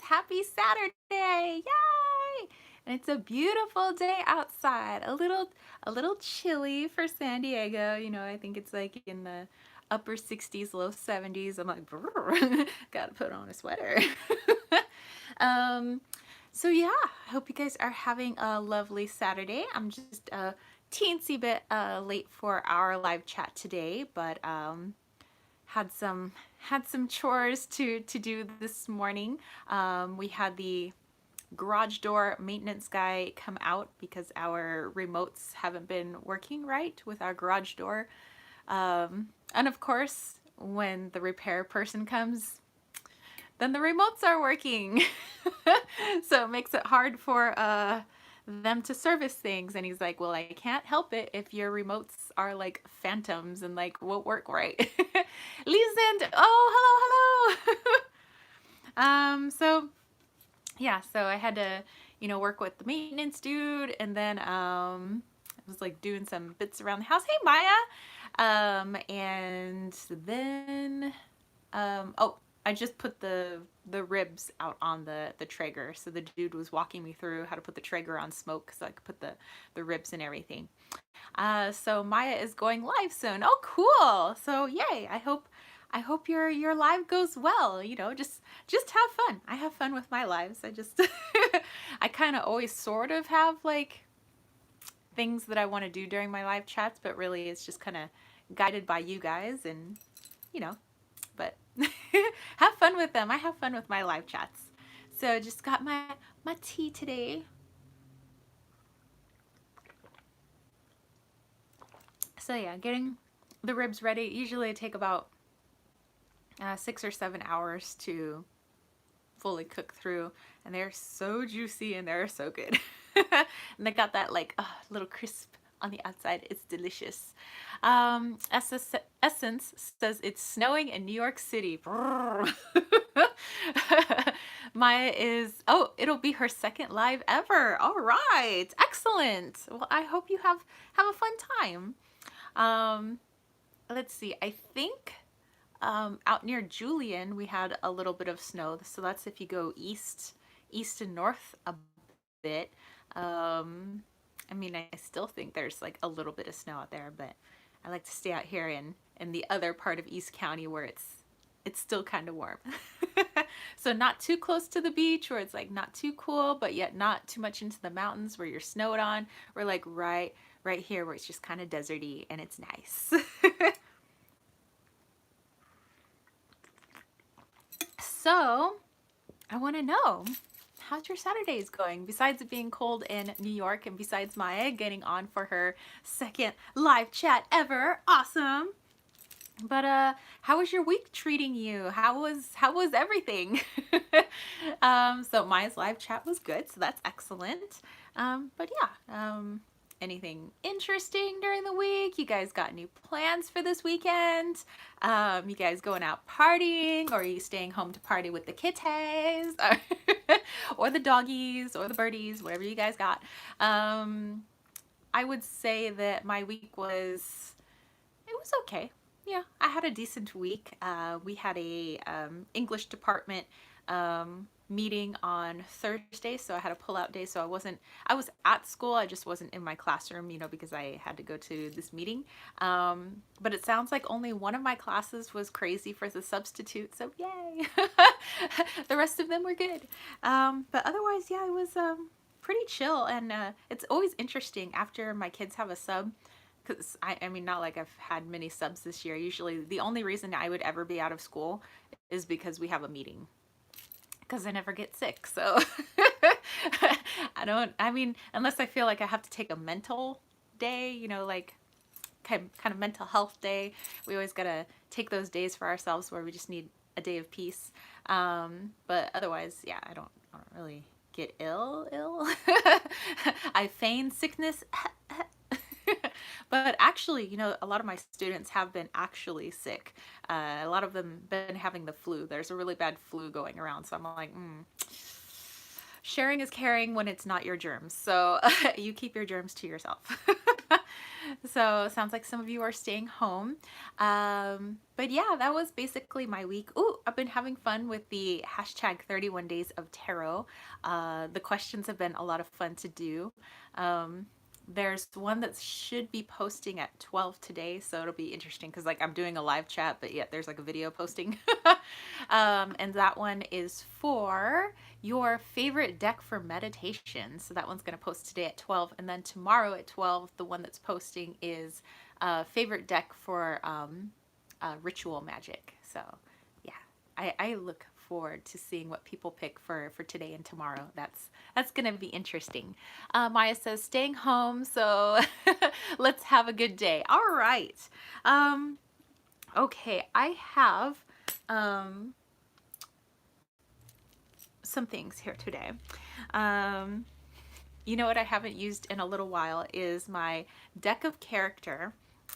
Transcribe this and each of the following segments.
Happy Saturday! Yay! And it's a beautiful day outside. A little chilly for San Diego. I think it's like in the upper 60s, low 70s. I'm like, "Brr, gotta put on a sweater." um, so yeah, I hope you guys are having a lovely Saturday. I'm just a teensy bit late for our live chat today, but had some chores to do this morning. We had the garage door maintenance guy come out because our remotes haven't been working right with our garage door. And of course, when the repair person comes, then the remotes are working. So it makes it hard for them to service things. And he's like, well, I can't help it if your remotes are like phantoms and like won't work right. Liesand, oh, hello, hello. So yeah, so I had to, work with the maintenance dude, and then I was like doing some bits around the house. Hey, Maya. And then oh, I just put the ribs out on the Traeger. So the dude was walking me through how to put the Traeger on smoke so I could put the ribs and everything. So Maya is going live soon. Oh, cool. So yay. I hope your live goes well. Just have fun. I have fun with my lives. I just I kind of always sort of have like things that I want to do during my live chats, but really it's just kind of guided by you guys and but have fun with them. I have fun with my live chats. So just got my tea today. So yeah, getting the ribs ready. Usually I take about 6 or 7 hours to fully cook through, and they're so juicy and they're so good. And they got that like little crisp on the outside. It's delicious. Essence says it's snowing in New York City. Maya is, it'll be her second live ever. All right, excellent. Well, I hope you have a fun time. Um, let's see. I think out near Julian, we had a little bit of snow. So that's if you go east and north a bit. I mean, I still think there's like a little bit of snow out there, but I like to stay out here in the other part of East County where it's still kind of warm. So not too close to the beach where it's like not too cool, but yet not too much into the mountains where you're snowed on. We're like right here where it's just kind of deserty and it's nice. So, I want to know, how's your Saturdays going? Besides it being cold in New York and besides Maya getting on for her second live chat ever. Awesome. But how was your week treating you? How was everything? So Maya's live chat was good, so that's excellent. But yeah, anything interesting during the week? You guys got any plans for this weekend? You guys going out partying, or are you staying home to party with the kitties, or the doggies, or the birdies, whatever you guys got? I would say that my week was okay. Yeah, I had a decent week. We had a English department meeting on Thursday, so I had a pull-out day. So I was at school. I just wasn't in my classroom, because I had to go to this meeting. But it sounds like only one of my classes was crazy for the substitute, so yay! The rest of them were good. But otherwise, yeah, it was pretty chill, and it's always interesting after my kids have a sub. Because I mean, not like I've had many subs this year. Usually the only reason I would ever be out of school is because we have a meeting. Because I never get sick. So I mean, unless I feel like I have to take a mental day, like kind of mental health day. We always got to take those days for ourselves where we just need a day of peace. But otherwise, yeah, I don't really get ill. I feign sickness. But actually, a lot of my students have been actually sick. A lot of them been having the flu. There's a really bad flu going around. So I'm like, sharing is caring when it's not your germs. So you keep your germs to yourself. So sounds like some of you are staying home. But yeah, that was basically my week. Ooh, I've been having fun with the hashtag 31 days of tarot. The questions have been a lot of fun to do. There's one that should be posting at 12 today, so it'll be interesting because like I'm doing a live chat, but yet there's like a video posting. And that one is for your favorite deck for meditation. So that one's going to post today at 12. And then tomorrow at 12, the one that's posting is favorite deck for ritual magic. So yeah, I look forward to seeing what people pick for today and tomorrow. That's gonna be interesting. Maya says staying home, so let's have a good day. All right. Okay, I have some things here today. You know what I haven't used in a little while is my deck of character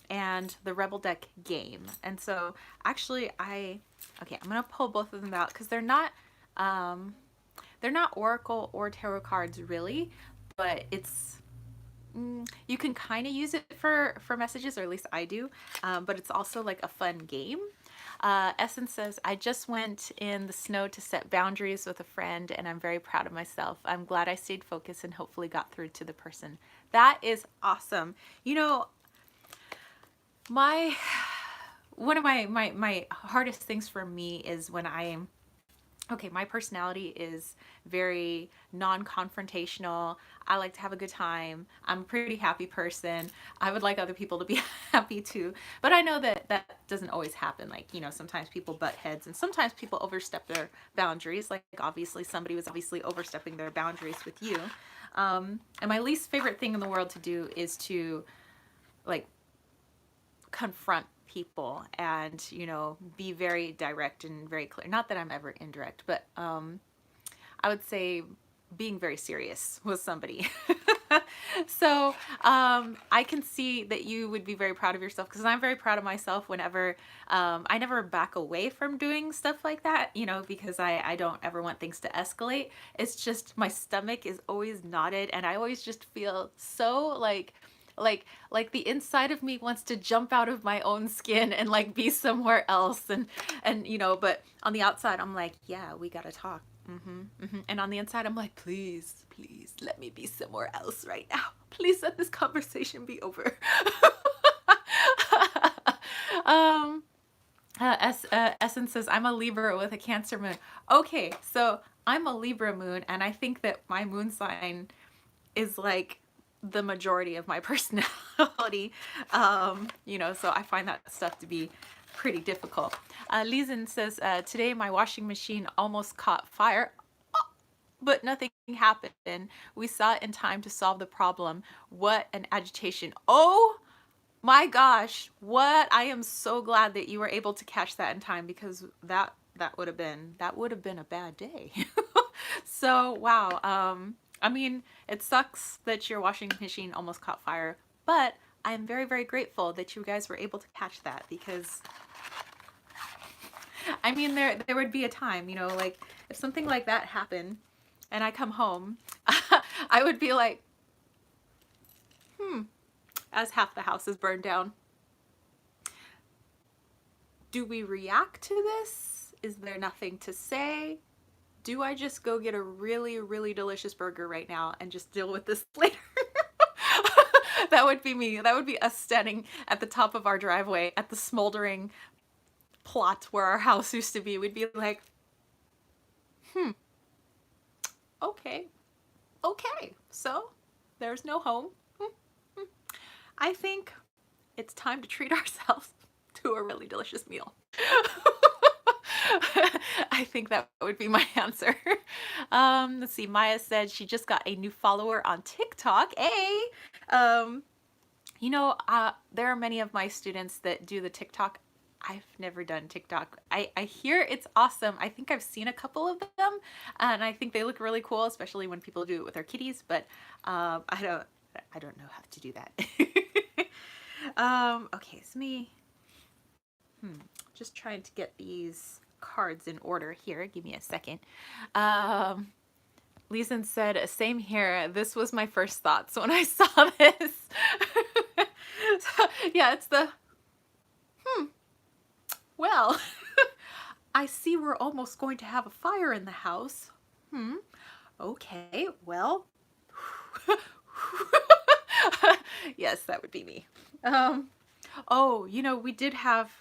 and the Rebel deck game. And so actually I'm gonna pull both of them out because they're not Oracle or tarot cards really, but it's you can kind of use it for messages, or at least I do, but it's also like a fun game. Essence says, I just went in the snow to set boundaries with a friend and I'm very proud of myself. I'm glad I stayed focused and hopefully got through to the person. That is awesome. You know, one of my hardest things for me is when my personality is very non-confrontational. I like to have a good time. I'm a pretty happy person. I would like other people to be happy too. But I know that that doesn't always happen. Like, you know, sometimes people butt heads and sometimes people overstep their boundaries. Like obviously somebody was obviously overstepping their boundaries with you. And my least favorite thing in the world to do is to like confront people and, you know, be very direct and very clear. Not that I'm ever indirect, but I would say being very serious with somebody. So I can see that you would be very proud of yourself because I'm very proud of myself whenever I never back away from doing stuff like that, you know, because I don't ever want things to escalate. It's just my stomach is always knotted and I always just feel so like the inside of me wants to jump out of my own skin and like be somewhere else and you know, but on the outside I'm like, yeah, we gotta talk. And on the inside I'm like, please let me be somewhere else right now. Please let this conversation be over. Essence says, I'm a Libra with a Cancer moon. Okay, so I'm a Libra moon and I think that my moon sign is like the majority of my personality. You know, so I find that stuff to be pretty difficult. Lizen says, today my washing machine almost caught fire, but nothing happened. We saw it in time to solve the problem. What an agitation. Oh my gosh, what? I am so glad that you were able to catch that in time because that would have been a bad day. So wow. I mean, it sucks that your washing machine almost caught fire, but I'm very, very grateful that you guys were able to catch that because, I mean, there would be a time, you know, like if something like that happened and I come home, I would be like, as half the house is burned down. Do we react to this? Is there nothing to say? Do I just go get a really, really delicious burger right now and just deal with this later? That would be me. That would be us standing at the top of our driveway at the smoldering plot where our house used to be. We'd be like, okay, so there's no home. I think it's time to treat ourselves to a really delicious meal. I think that would be my answer. Let's see. Maya said she just got a new follower on TikTok. Hey, you know, there are many of my students that do the TikTok. I've never done TikTok. I hear it's awesome. I think I've seen a couple of them and I think they look really cool, especially when people do it with their kitties, but I don't know how to do that. Okay, it's me. Just trying to get these cards in order here. Give me a second. Leeson said, same here. This was my first thoughts when I saw this. So, yeah, it's the, well, I see we're almost going to have a fire in the house. Hmm. Okay, well. Yes, that would be me. Um, oh, we did have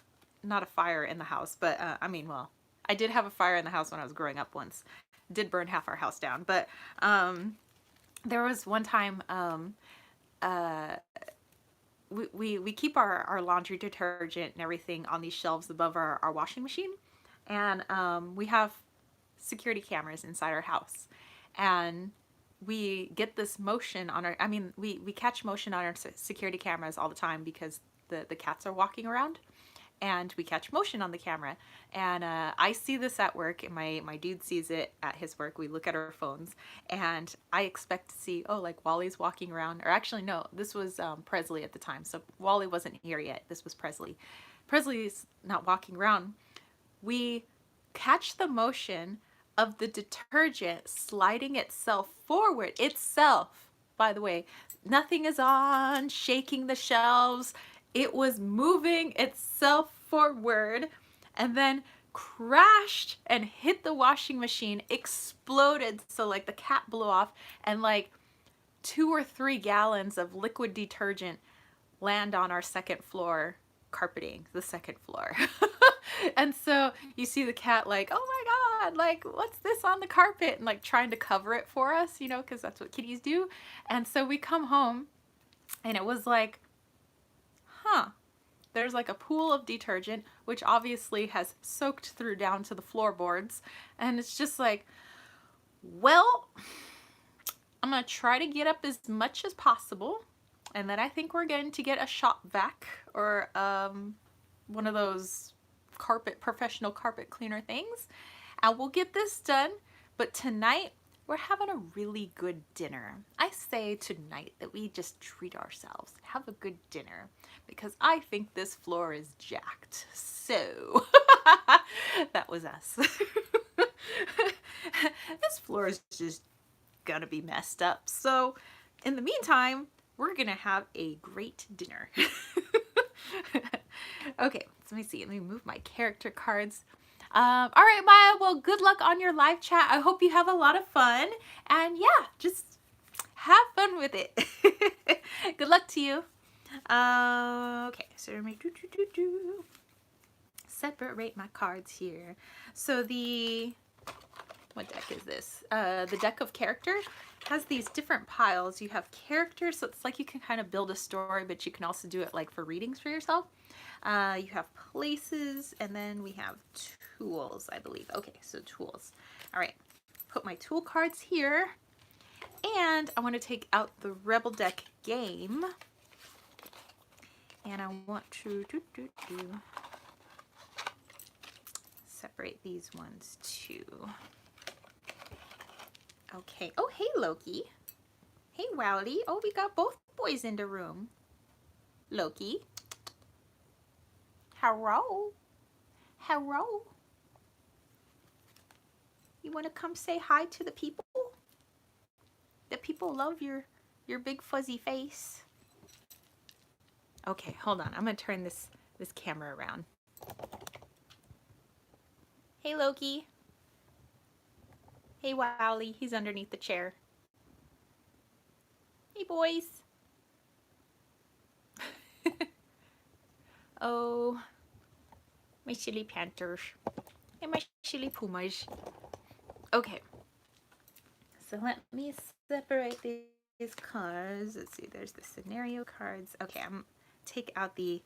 not a fire in the house, but I mean, well, I did have a fire in the house when I was growing up once. It did burn half our house down, but there was one time uh, we keep our laundry detergent and everything on these shelves above our washing machine, and we have security cameras inside our house, and we get this motion on our, I mean, we catch motion on our security cameras all the time because the cats are walking around, and we catch motion on the camera. And I see this at work, and my dude sees it at his work. We look at our phones, and I expect to see, oh, like Wally's walking around. Or actually, no, this was Presley at the time. So Wally wasn't here yet. This was Presley. Presley's not walking around. We catch the motion of the detergent sliding itself forward. Itself, by the way. Nothing is on, shaking the shelves. It was moving itself forward and then crashed and hit the washing machine, exploded. So like the cap blew off, and like 2 or 3 gallons of liquid detergent land on our second floor carpeting, the second floor. And so you see the cat like, oh my God, like what's this on the carpet? And like trying to cover it for us, because that's what kitties do. And so we come home, and it was like, huh, there's like a pool of detergent, which obviously has soaked through down to the floorboards. And it's just like, well, I'm gonna try to get up as much as possible. And then I think we're going to get a shop vac, or one of those professional carpet cleaner things. And we'll get this done. But tonight, we're having a really good dinner. I say tonight that we just treat ourselves, have a good dinner, because I think this floor is jacked. So, that was us. This floor is just gonna be messed up. So, in the meantime, we're gonna have a great dinner. Okay, so let me see. Let me move my character cards. All right, Maya, well, good luck on your live chat. I hope you have a lot of fun. And yeah, just have fun with it. Good luck to you. Okay, so let me separate my cards here. So what deck is this? The deck of characters has these different piles. You have characters, so it's like you can kind of build a story, but you can also do it like for readings for yourself. You have places, and then we have tools, I believe. Okay, so tools. All right, put my tool cards here, and I want to take out the Rebel Deck game, and I want to separate these ones too. Okay. Oh, hey, Loki. Hey, Wowly. Oh, we got both boys in the room. Loki. Hello. Hello. You want to come say hi to the people? The people love your big fuzzy face. Okay, hold on. I'm going to turn this camera around. Hey, Loki. Hey, Wowly. He's underneath the chair. Hey, boys. Oh, my silly panthers and my silly pumas. Okay, so let me separate these cards. Let's see, there's the scenario cards. Okay, I'm take out the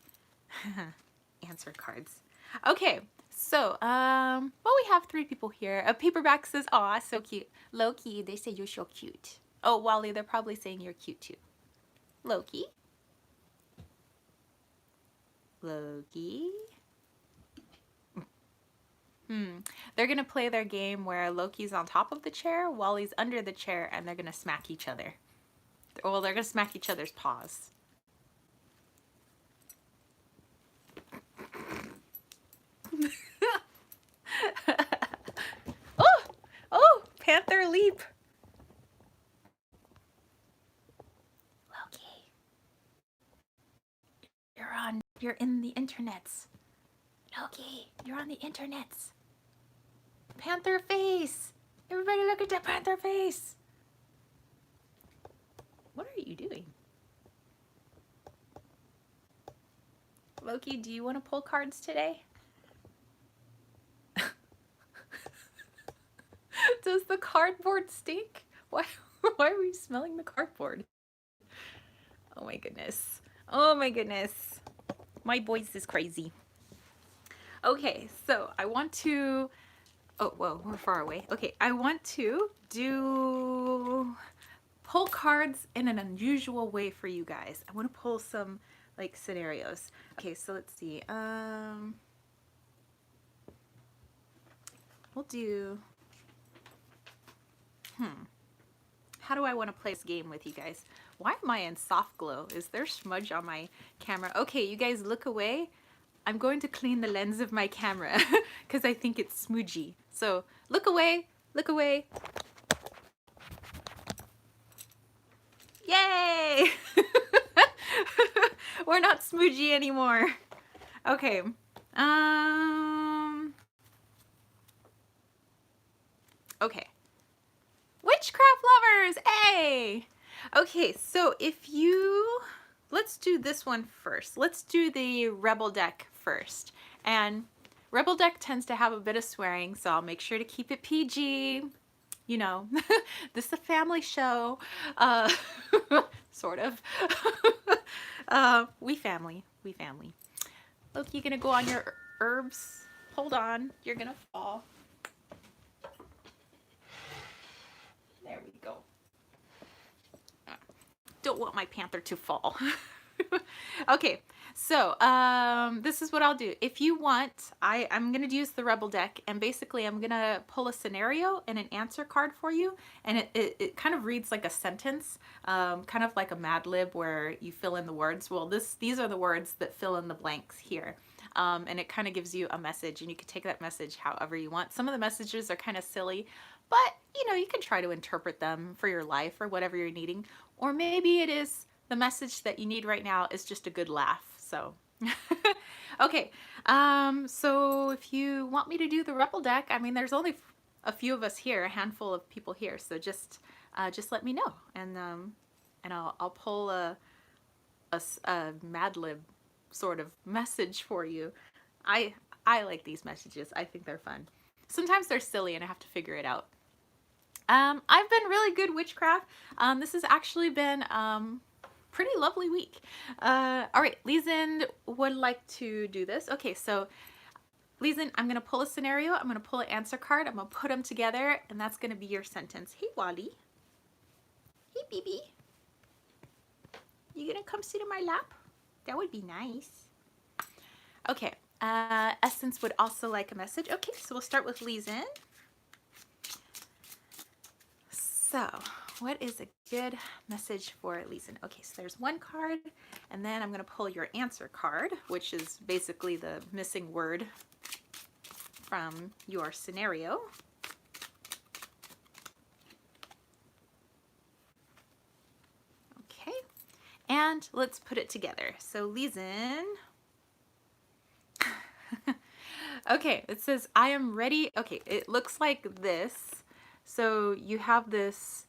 answer cards. Okay, so well, we have 3 people here. A paperback says, "Aw, so cute." Loki, they say you're so cute. Oh, Wally, they're probably saying you're cute too. Loki. Loki. They're going to play their game where Loki's on top of the chair, Wally's under the chair, and they're going to smack each other. Well, they're going to smack each other's paws. Oh, panther leap. Loki. you're in the internets. Loki, you're on the internets. Panther face. Everybody look at that panther face. What are you doing? Loki, do you want to pull cards today? Does the cardboard stink? Why are we smelling the cardboard? Oh my goodness. Oh my goodness. My voice is crazy. Okay, so I want to, oh, whoa, we're far away. Okay, I want to pull cards in an unusual way for you guys. I want to pull some like scenarios. Okay, so let's see. We'll do, how do I want to play this game with you guys? Why am I in soft glow? Is there smudge on my camera? Okay, you guys look away. I'm going to clean the lens of my camera because I think it's smudgy. So look away, look away. Yay! We're not smudgy anymore. Okay. Okay. Witchcraft lovers, hey! Okay, so let's do this one first. Let's do the Rebel deck first. And Rebel deck tends to have a bit of swearing, so I'll make sure to keep it PG. You know, this is a family show. Sort of. We family. Look, you gonna go on your herbs? Hold on, you're gonna fall. There we go. Don't want my panther to fall. Okay, so this is what I'll do. If you want, I'm gonna use the Rebel deck, and basically I'm gonna pull a scenario and an answer card for you, and it kind of reads like a sentence, kind of like a Mad Lib where you fill in the words. Well, these are the words that fill in the blanks here. And it kind of gives you a message, and you can take that message however you want. Some of the messages are kind of silly, but you know, you can try to interpret them for your life or whatever you're needing. Or maybe it is the message that you need right now is just a good laugh. So, okay. So if you want me to do the Rebel deck, I mean, there's only a few of us here, a handful of people here. So just let me know, and I'll pull a Mad Lib sort of message for you. I like these messages. I think they're fun. Sometimes they're silly and I have to figure it out. I've been really good witchcraft. This has actually been pretty lovely week. All right, Leeson would like to do this. Okay, so Leeson, I'm gonna pull a scenario. I'm gonna pull an answer card. I'm gonna put them together, and that's gonna be your sentence. Hey, Wally. Hey, BB. You gonna come sit in my lap? That would be nice. Okay, Essence would also like a message. Okay, so we'll start with Leeson. So, what is a good message for Leeson? Okay, so there's one card, and then I'm going to pull your answer card, which is basically the missing word from your scenario. Okay, and let's put it together. So, Leeson. Okay, it says, I am ready. Okay, it looks like this. So you have this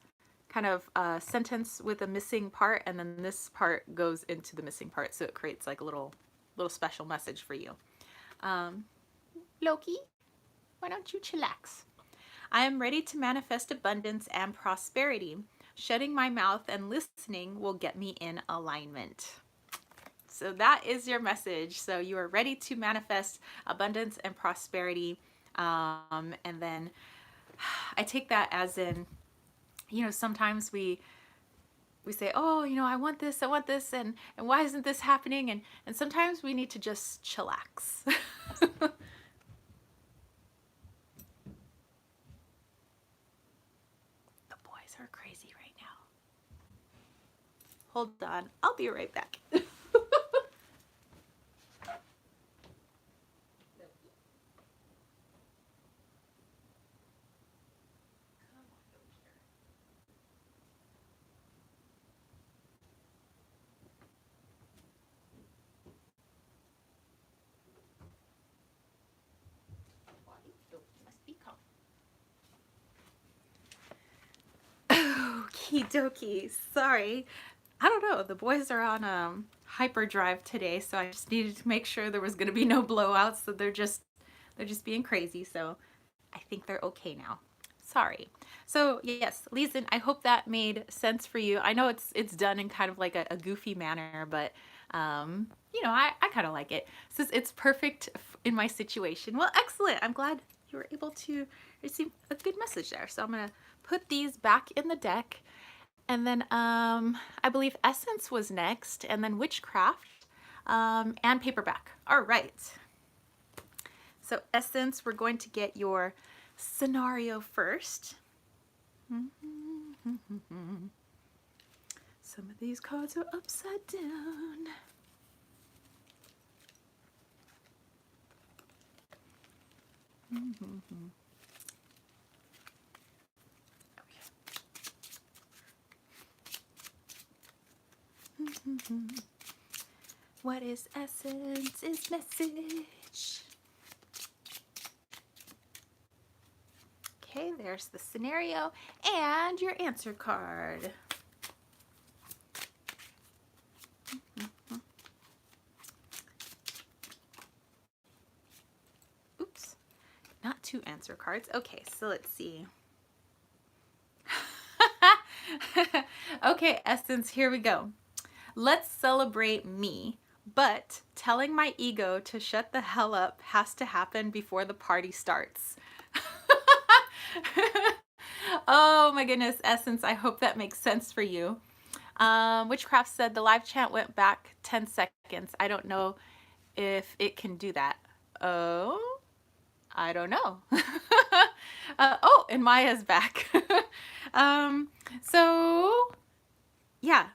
kind of sentence with a missing part, and then this part goes into the missing part, so it creates like a little special message for you. Loki, why don't you chillax? I am ready to manifest abundance and prosperity. Shutting my mouth and listening will get me in alignment. So that is your message. So you are ready to manifest abundance and prosperity. And then I take that as in, you know, sometimes we say, oh, you know, I want this, and why isn't this happening? And sometimes we need to just chillax. The boys are crazy right now. Hold on, I'll be right back. Okie dokie. Sorry. I don't know. The boys are on hyperdrive today, so I just needed to make sure there was going to be no blowouts. So they're just being crazy. So I think they're okay now. Sorry. So yes, Leeson, I hope that made sense for you. I know it's done in kind of like a goofy manner, but you know, I kind of like it. Since it's perfect in my situation. Well, excellent. I'm glad you were able to receive a good message there. So I'm gonna put these back in the deck. And then I believe Essence was next, and then Witchcraft, and Paperback. All right. So Essence, we're going to get your scenario first. Some of these cards are upside down. What is Essence's message? Okay, there's the scenario and your answer card. Oops, not two answer cards. Okay, so let's see. Okay, Essence, here we go. Let's celebrate me, but telling my ego to shut the hell up has to happen before the party starts. Oh my goodness, Essence, I hope that makes sense for you. Witchcraft said the live chant went back 10 seconds. I don't know if it can do that. Oh, I don't know. Oh, and Maya's back. So yeah.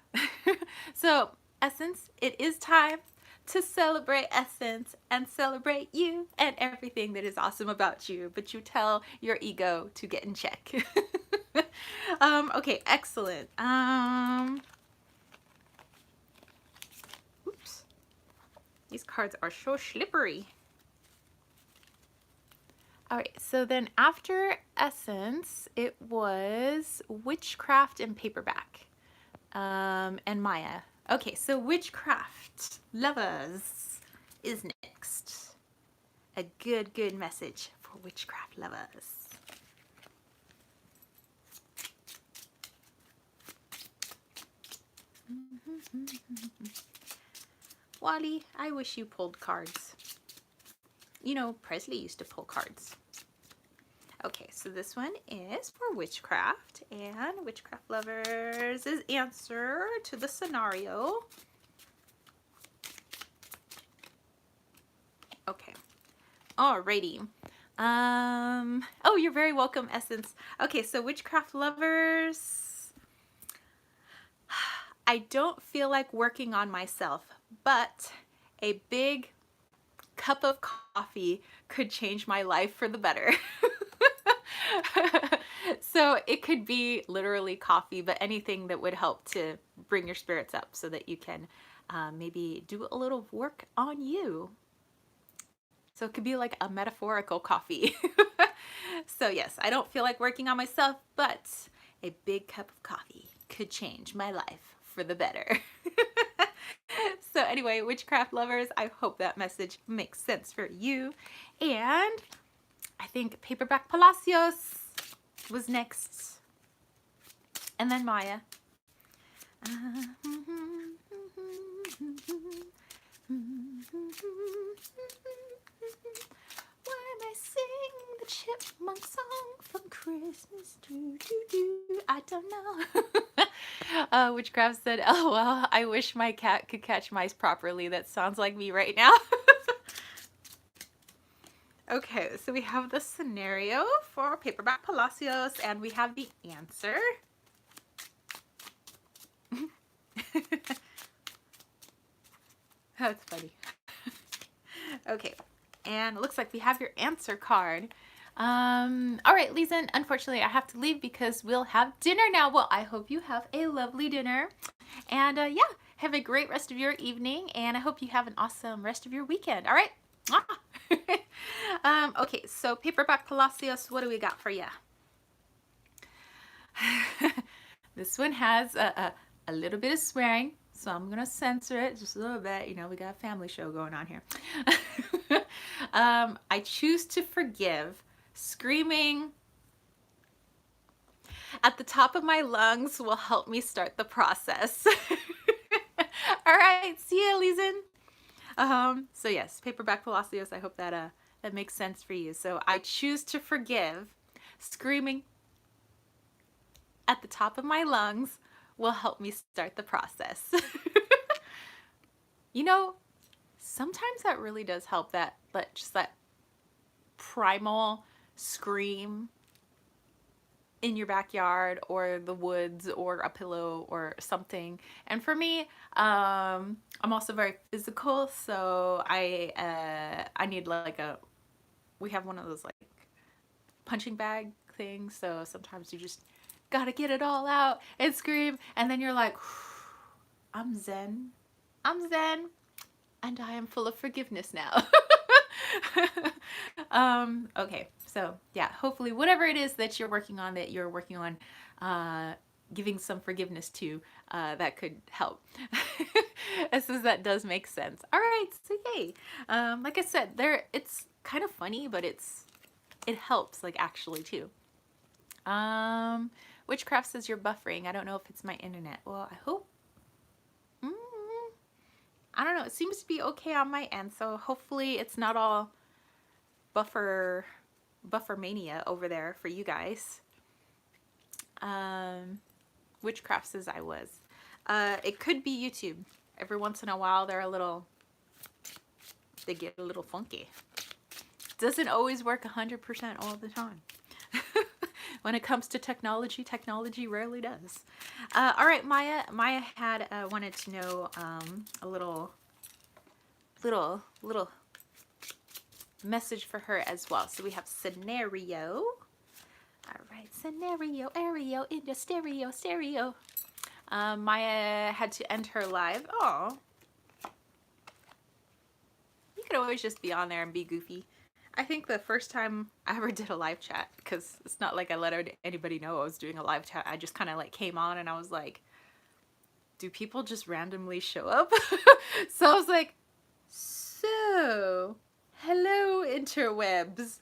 So Essence, it is time to celebrate Essence and celebrate you and everything that is awesome about you, but you tell your ego to get in check. Okay, excellent. Oops. These cards are so slippery. All right, so then after Essence, it was Witchcraft and Paperback, and Maya. Okay, so Witchcraft Lovers is next. A good message for Witchcraft Lovers. Wally, I wish you pulled cards. You know, Presley used to pull cards. Okay, so this one is for Witchcraft, and Witchcraft Lovers' answer to the scenario. Okay, alrighty. Oh, you're very welcome, Essence. Okay, so Witchcraft Lovers, I don't feel like working on myself, but a big cup of coffee could change my life for the better. So it could be literally coffee, but anything that would help to bring your spirits up so that you can maybe do a little work on you. So it could be like a metaphorical coffee. So yes, I don't feel like working on myself, but a big cup of coffee could change my life for the better. So anyway, Witchcraft Lovers, I hope that message makes sense for you. And I think Paperback Palacios was next. And then Maya. Why am I singing the chipmunk song from Christmas? I don't know. Witchcraft said, "Oh well, I wish my cat could catch mice properly. That sounds like me right now." Okay, so we have the scenario for Paperback Palacios, and we have the answer. That's funny. Okay, and it looks like we have your answer card. All right, Leeson, unfortunately I have to leave because we'll have dinner now. Well, I hope you have a lovely dinner. And yeah, have a great rest of your evening, and I hope you have an awesome rest of your weekend. All right? Okay, so Paperback Palacios, what do we got for you? This one has a little bit of swearing, so I'm gonna censor it just a little bit. You know, we got a family show going on here. I choose to forgive. Screaming at the top of my lungs will help me start the process. All right, see you, Elysian. So yes, paperback Palacios. I hope that that makes sense for you. So I choose to forgive. Screaming at the top of my lungs will help me start the process. You know, sometimes that really does help. That just that primal scream in your backyard or the woods or a pillow or something. And for me, I'm also very physical, so I need like a we have one of those like punching bag things. So sometimes you just gotta get it all out and scream, and then you're like, I'm zen, I'm zen, and I am full of forgiveness now. Okay, so yeah, hopefully whatever it is that you're working on, giving some forgiveness to, that could help. As soon as that does make sense. All right, so yay. Like I said, it's kind of funny, but it helps like actually too. Witchcraft says you're buffering. I don't know if it's my internet. Well, I hope. Mm, I don't know. It seems to be okay on my end, so hopefully it's not all buffer mania over there for you guys. Witchcraft says I was. It could be YouTube. Every once in a while they get a little funky. Doesn't always work 100% all the time. When it comes to technology, technology rarely does. All right, Maya had wanted to know a little message for her as well. So we have scenario. All right, scenario, aereo, in the stereo. Maya had to end her live. Oh, you could always just be on there and be goofy. I think the first time I ever did a live chat, because it's not like I let anybody know I was doing a live chat. I just kind of like came on and I was like, do people just randomly show up? So I was like, so hello interwebs.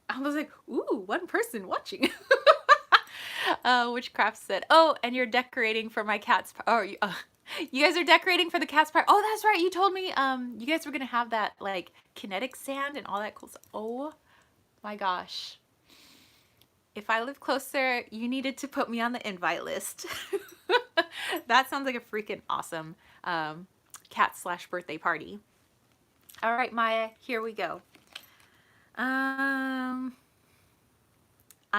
I was like, ooh, one person watching. Witchcraft said, oh, and you're decorating for my cat's you guys are decorating for the cat's party. Oh, that's right. You told me you guys were gonna have that like kinetic sand and all that cool stuff. Oh my gosh. If I live closer, you needed to put me on the invite list. That sounds like a freaking awesome cat/birthday party. All right, Maya, here we go. I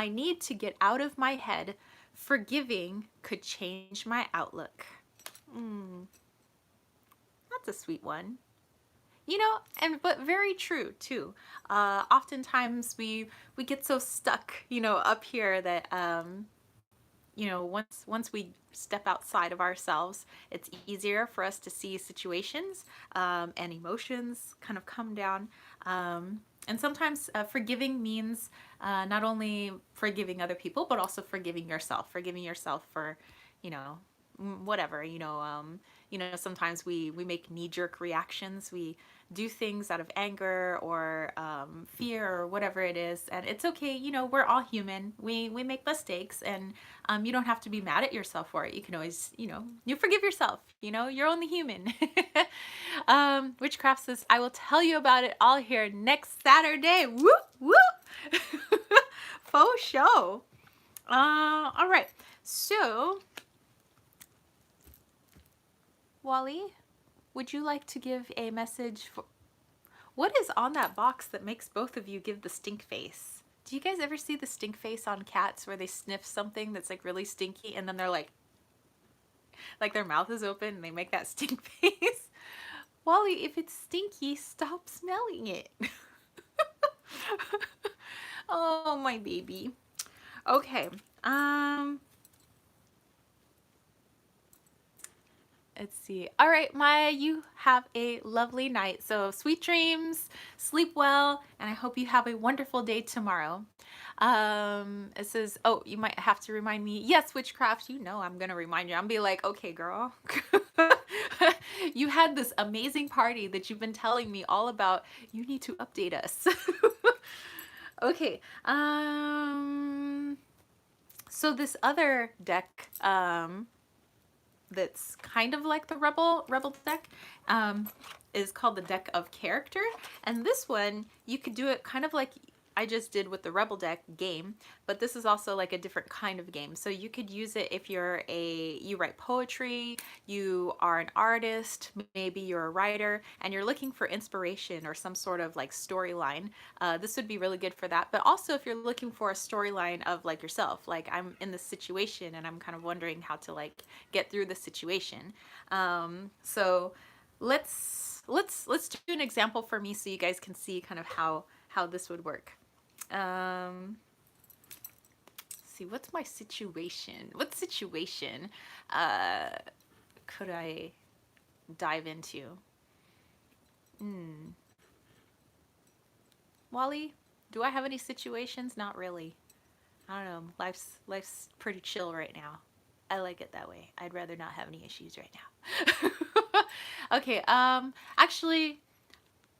need to get out of my head. Forgiving could change my outlook. That's a sweet one. You know, but very true too. Oftentimes we get so stuck, you know, up here that you know, once we step outside of ourselves, it's easier for us to see situations and emotions kind of come down. And sometimes forgiving means not only forgiving other people, but also forgiving yourself for, you know, whatever, sometimes we make knee-jerk reactions. We do things out of anger or fear or whatever it is, and it's okay. You know, we're all human. We make mistakes, and you don't have to be mad at yourself for it. You can always, you forgive yourself. You're only human. Witchcraft says, I will tell you about it all here next Saturday. Woo woo. Faux show. All right, so Wally, would you like to give a message for what is on that box that makes both of you give the stink face? Do you guys ever see the stink face on cats where they sniff something that's like really stinky and then they're like their mouth is open and they make that stink face? Wally, if it's stinky, stop smelling it. Oh, my baby. Okay. Let's see. All right, Maya, you have a lovely night. So sweet dreams, sleep well, and I hope you have a wonderful day tomorrow. It says, oh, you might have to remind me. Yes, witchcraft, you know I'm gonna remind you. I'm be like, okay, girl. You had this amazing party that you've been telling me all about. You need to update us. Okay. So this other deck, that's kind of like the rebel deck, is called the deck of character, and this one you could do it kind of like I just did with the rebel deck game, but this is also like a different kind of game. So you could use it if you write poetry, you are an artist, maybe you're a writer and you're looking for inspiration or some sort of like storyline. This would be really good for that. But also if you're looking for a storyline of like yourself, like I'm in this situation and I'm kind of wondering how to like get through the situation. So let's do an example for me so you guys can see kind of how this would work. See, what's my situation? What situation could I dive into? Wally, do I have any situations? Not really. I don't know. Life's pretty chill right now. I like it that way. I'd rather not have any issues right now. Okay, actually,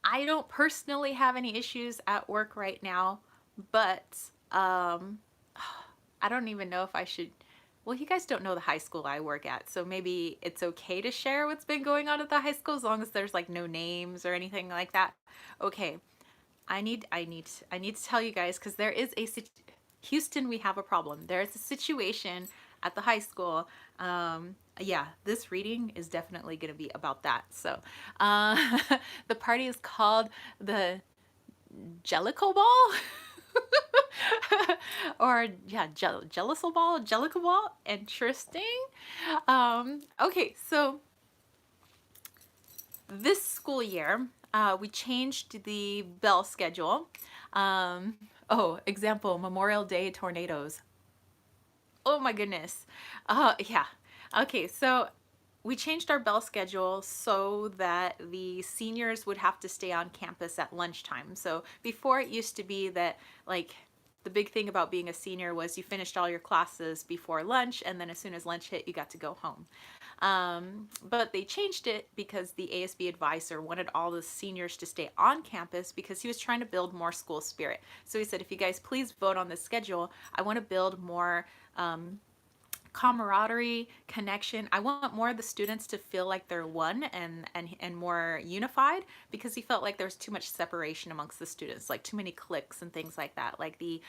I don't personally have any issues at work right now, but I don't even know if I should. Well, you guys don't know the high school I work at, so maybe it's okay to share what's been going on at the high school as long as there's like no names or anything like that. Okay, I need to tell you guys because there is a Houston, we have a problem. There's a situation at the high school. Yeah, this reading is definitely going to be about that. So, the party is called the Jellicle Ball. Or yeah, Jellicle Ball, Jellicle Ball. Interesting. Okay, so this school year, we changed the bell schedule. Oh, example, Memorial Day tornadoes. Oh my goodness. Yeah. Okay, so we changed our bell schedule so that the seniors would have to stay on campus at lunchtime. So before it used to be that like the big thing about being a senior was you finished all your classes before lunch, and then as soon as lunch hit, you got to go home. But they changed it because the ASB advisor wanted all the seniors to stay on campus because he was trying to build more school spirit. So he said, if you guys please vote on this schedule, I want to build more camaraderie, connection. I want more of the students to feel like they're one and more unified, because he felt like there's too much separation amongst the students, like too many cliques and things like that. Like the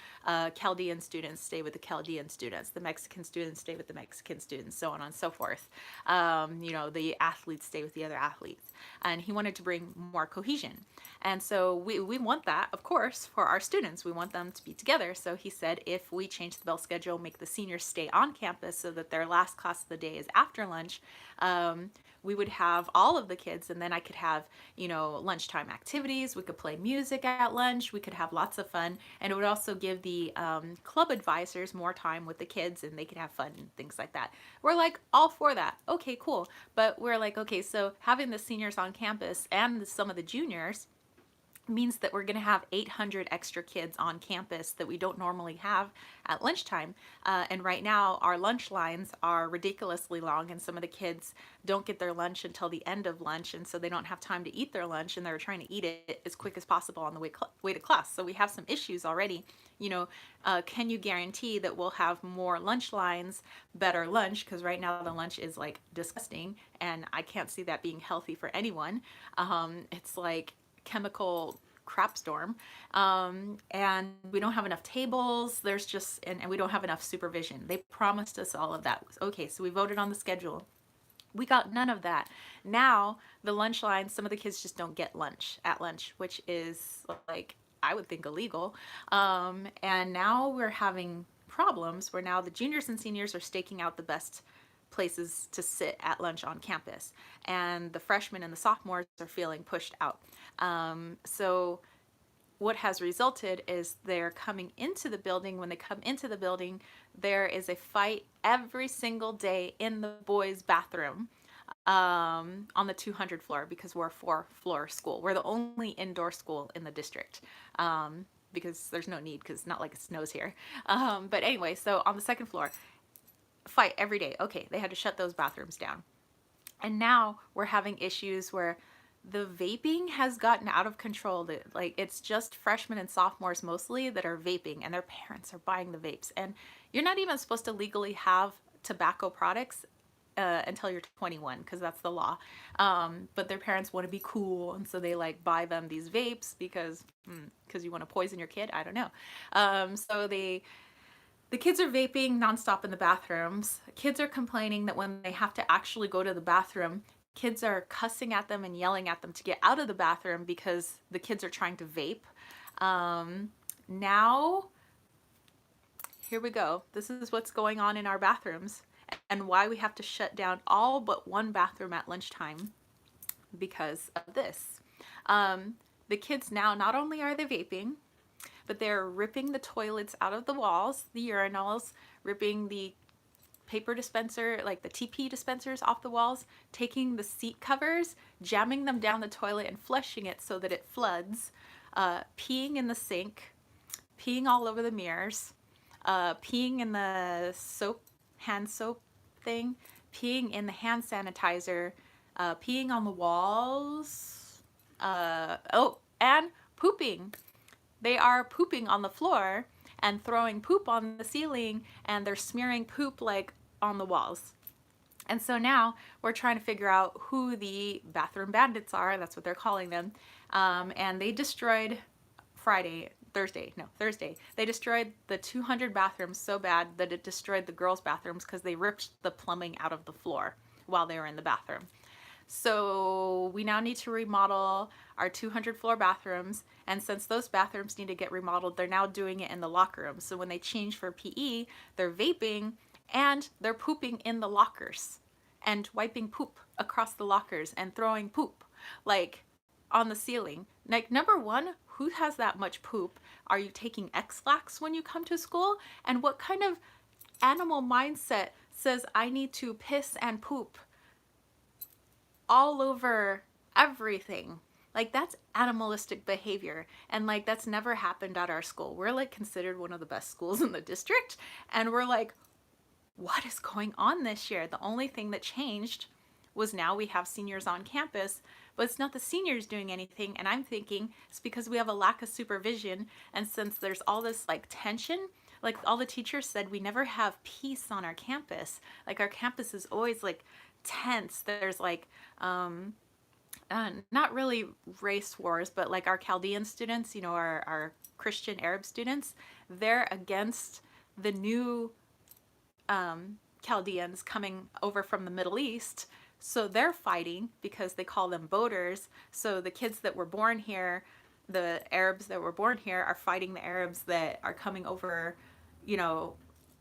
Chaldean students stay with the Chaldean students, the Mexican students stay with the Mexican students, so on and so forth. The athletes stay with the other athletes. And he wanted to bring more cohesion. And so we want that, of course, for our students. We want them to be together. So he said, if we change the bell schedule, make the seniors stay on campus so that their last class of the day is after lunch, we would have all of the kids, and then I could have, lunchtime activities. We could play music at lunch. We could have lots of fun. And it would also give the club advisors more time with the kids, and they could have fun and things like that. We're like, all for that. Okay, cool. But we're like, okay, so having the seniors on campus and some of the juniors means that we're going to have 800 extra kids on campus that we don't normally have at lunchtime. And right now, our lunch lines are ridiculously long, and some of the kids don't get their lunch until the end of lunch, and so they don't have time to eat their lunch, and they're trying to eat it as quick as possible on the way to class. So we have some issues already. Can you guarantee that we'll have more lunch lines, better lunch? Because right now the lunch is like disgusting, and I can't see that being healthy for anyone. It's like chemical crap storm, and we don't have enough tables. There's just and we don't have enough supervision. They promised us all of that. Okay, so we voted on the schedule. We got none of that. Now the lunch line, some of the kids just don't get lunch at lunch, which is like, I would think, illegal. And now we're having problems where now the juniors and seniors are staking out the best places to sit at lunch on campus, and the freshmen and the sophomores are feeling pushed out. So what has resulted is they're coming into the building. When they come into the building, there is a fight every single day in the boys' bathroom. on the 200 floor because we're a 4-floor school. We're the only indoor school in the district, because there's no need because it's not like it snows here. But anyway, so on the second floor, fight every day. Okay, they had to shut those bathrooms down. And now we're having issues where the vaping has gotten out of control. Like, it's just freshmen and sophomores mostly that are vaping, and their parents are buying the vapes. And you're not even supposed to legally have tobacco products until you're 21, because that's the law. But their parents want to be cool, and so they like buy them these vapes because you want to poison your kid. I don't know. So the kids are vaping nonstop in the bathrooms. Kids are complaining that when they have to actually go to the bathroom, kids are cussing at them and yelling at them to get out of the bathroom because the kids are trying to vape. Now, here we go. This is what's going on in our bathrooms and why we have to shut down all but one bathroom at lunchtime because of this. The kids now, not only are they vaping, but they're ripping the toilets out of the walls, the urinals, ripping the paper dispenser, like the TP dispensers off the walls, taking the seat covers, jamming them down the toilet and flushing it so that it floods, peeing in the sink, peeing all over the mirrors, peeing in the hand soap thing, peeing in the hand sanitizer, peeing on the walls, and pooping. They are pooping on the floor and throwing poop on the ceiling, and they're smearing poop like on the walls. And so now we're trying to figure out who the bathroom bandits are. That's what they're calling them. And they destroyed Thursday. They destroyed the 200 bathrooms so bad that it destroyed the girls' bathrooms because they ripped the plumbing out of the floor while they were in the bathroom. So we now need to remodel our 200 floor bathrooms, and since those bathrooms need to get remodeled, they're now doing it in the locker room. So when they change for PE, they're vaping and they're pooping in the lockers and wiping poop across the lockers and throwing poop like on the ceiling. Like, number one, who has that much poop? Are you taking X-Lax when you come to school? And what kind of animal mindset says I need to piss and poop all over everything? Like, that's animalistic behavior, and like that's never happened at our school. We're like considered one of the best schools in the district, and we're like, what is going on this year? The only thing that changed was now we have seniors on campus, but it's not the seniors doing anything. And I'm thinking it's because we have a lack of supervision, and since there's all this like tension, like all the teachers said, we never have peace on our campus. Like, our campus is always like tense. There's like not really race wars, but like our Chaldean students, our Christian Arab students, they're against the new Chaldeans coming over from the Middle East. So they're fighting because they call them boaters. So the kids that were born here, the Arabs that were born here, are fighting the Arabs that are coming over,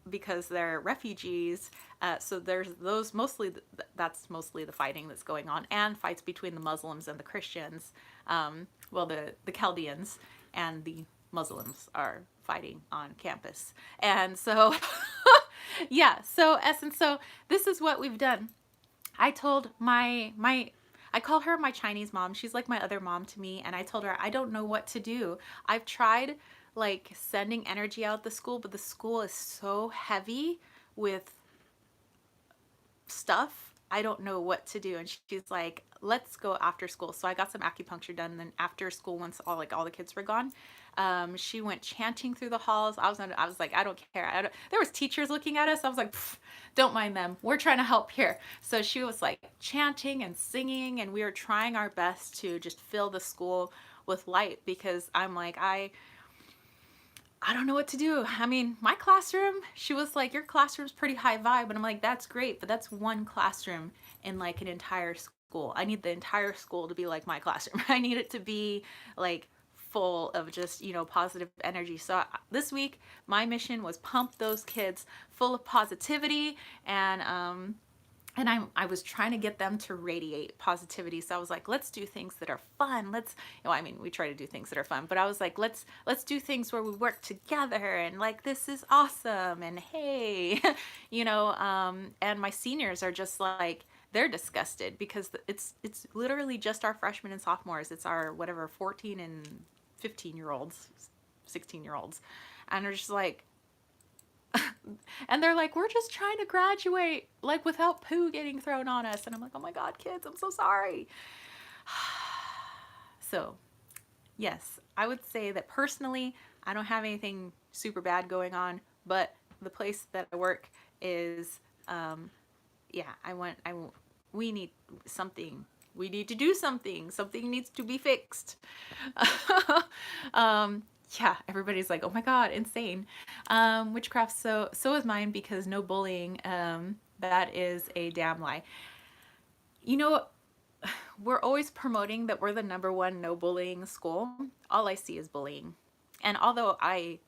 because they're refugees. So there's those, that's mostly the fighting that's going on, and fights between the Muslims and the Christians. The Chaldeans and the Muslims are fighting on campus. And so, yeah, so this is what we've done. I told I call her my Chinese mom. She's like my other mom to me. And I told her, I don't know what to do. I've tried like sending energy out the school, but the school is so heavy with stuff. I don't know what to do. And she's like, let's go after school. So I got some acupuncture done. And then after school, once all the kids were gone, she went chanting through the halls. I was like, I don't care. There was teachers looking at us. I was like, don't mind them. We're trying to help here. So she was like chanting and singing, and we were trying our best to just fill the school with light, because I'm like, I don't know what to do. I mean, my classroom, she was like, your classroom's pretty high vibe. And I'm like, that's great, but that's one classroom in like an entire school. I need the entire school to be like my classroom. I need it to be like full of just, positive energy. So this week, my mission was pump those kids full of positivity, and I was trying to get them to radiate positivity. So I was like, let's do things that are fun. We try to do things that are fun, but I was like, let's do things where we work together, and like, this is awesome, and hey, and my seniors are just like, they're disgusted because it's literally just our freshmen and sophomores. It's our whatever 14 and 15-year-olds, 16-year-olds, and they're just like, and they're like, we're just trying to graduate, like without poo getting thrown on us. And I'm like, oh my God, kids, I'm so sorry. So, yes, I would say that personally, I don't have anything super bad going on, but the place that I work is, yeah, we need something. We need to do something. Something needs to be fixed. um, yeah, everybody's like, oh my God, insane. Witchcraft, so is mine because no bullying. That is a damn lie. You know, we're always promoting that we're the #1 no bullying school. All I see is bullying. And although I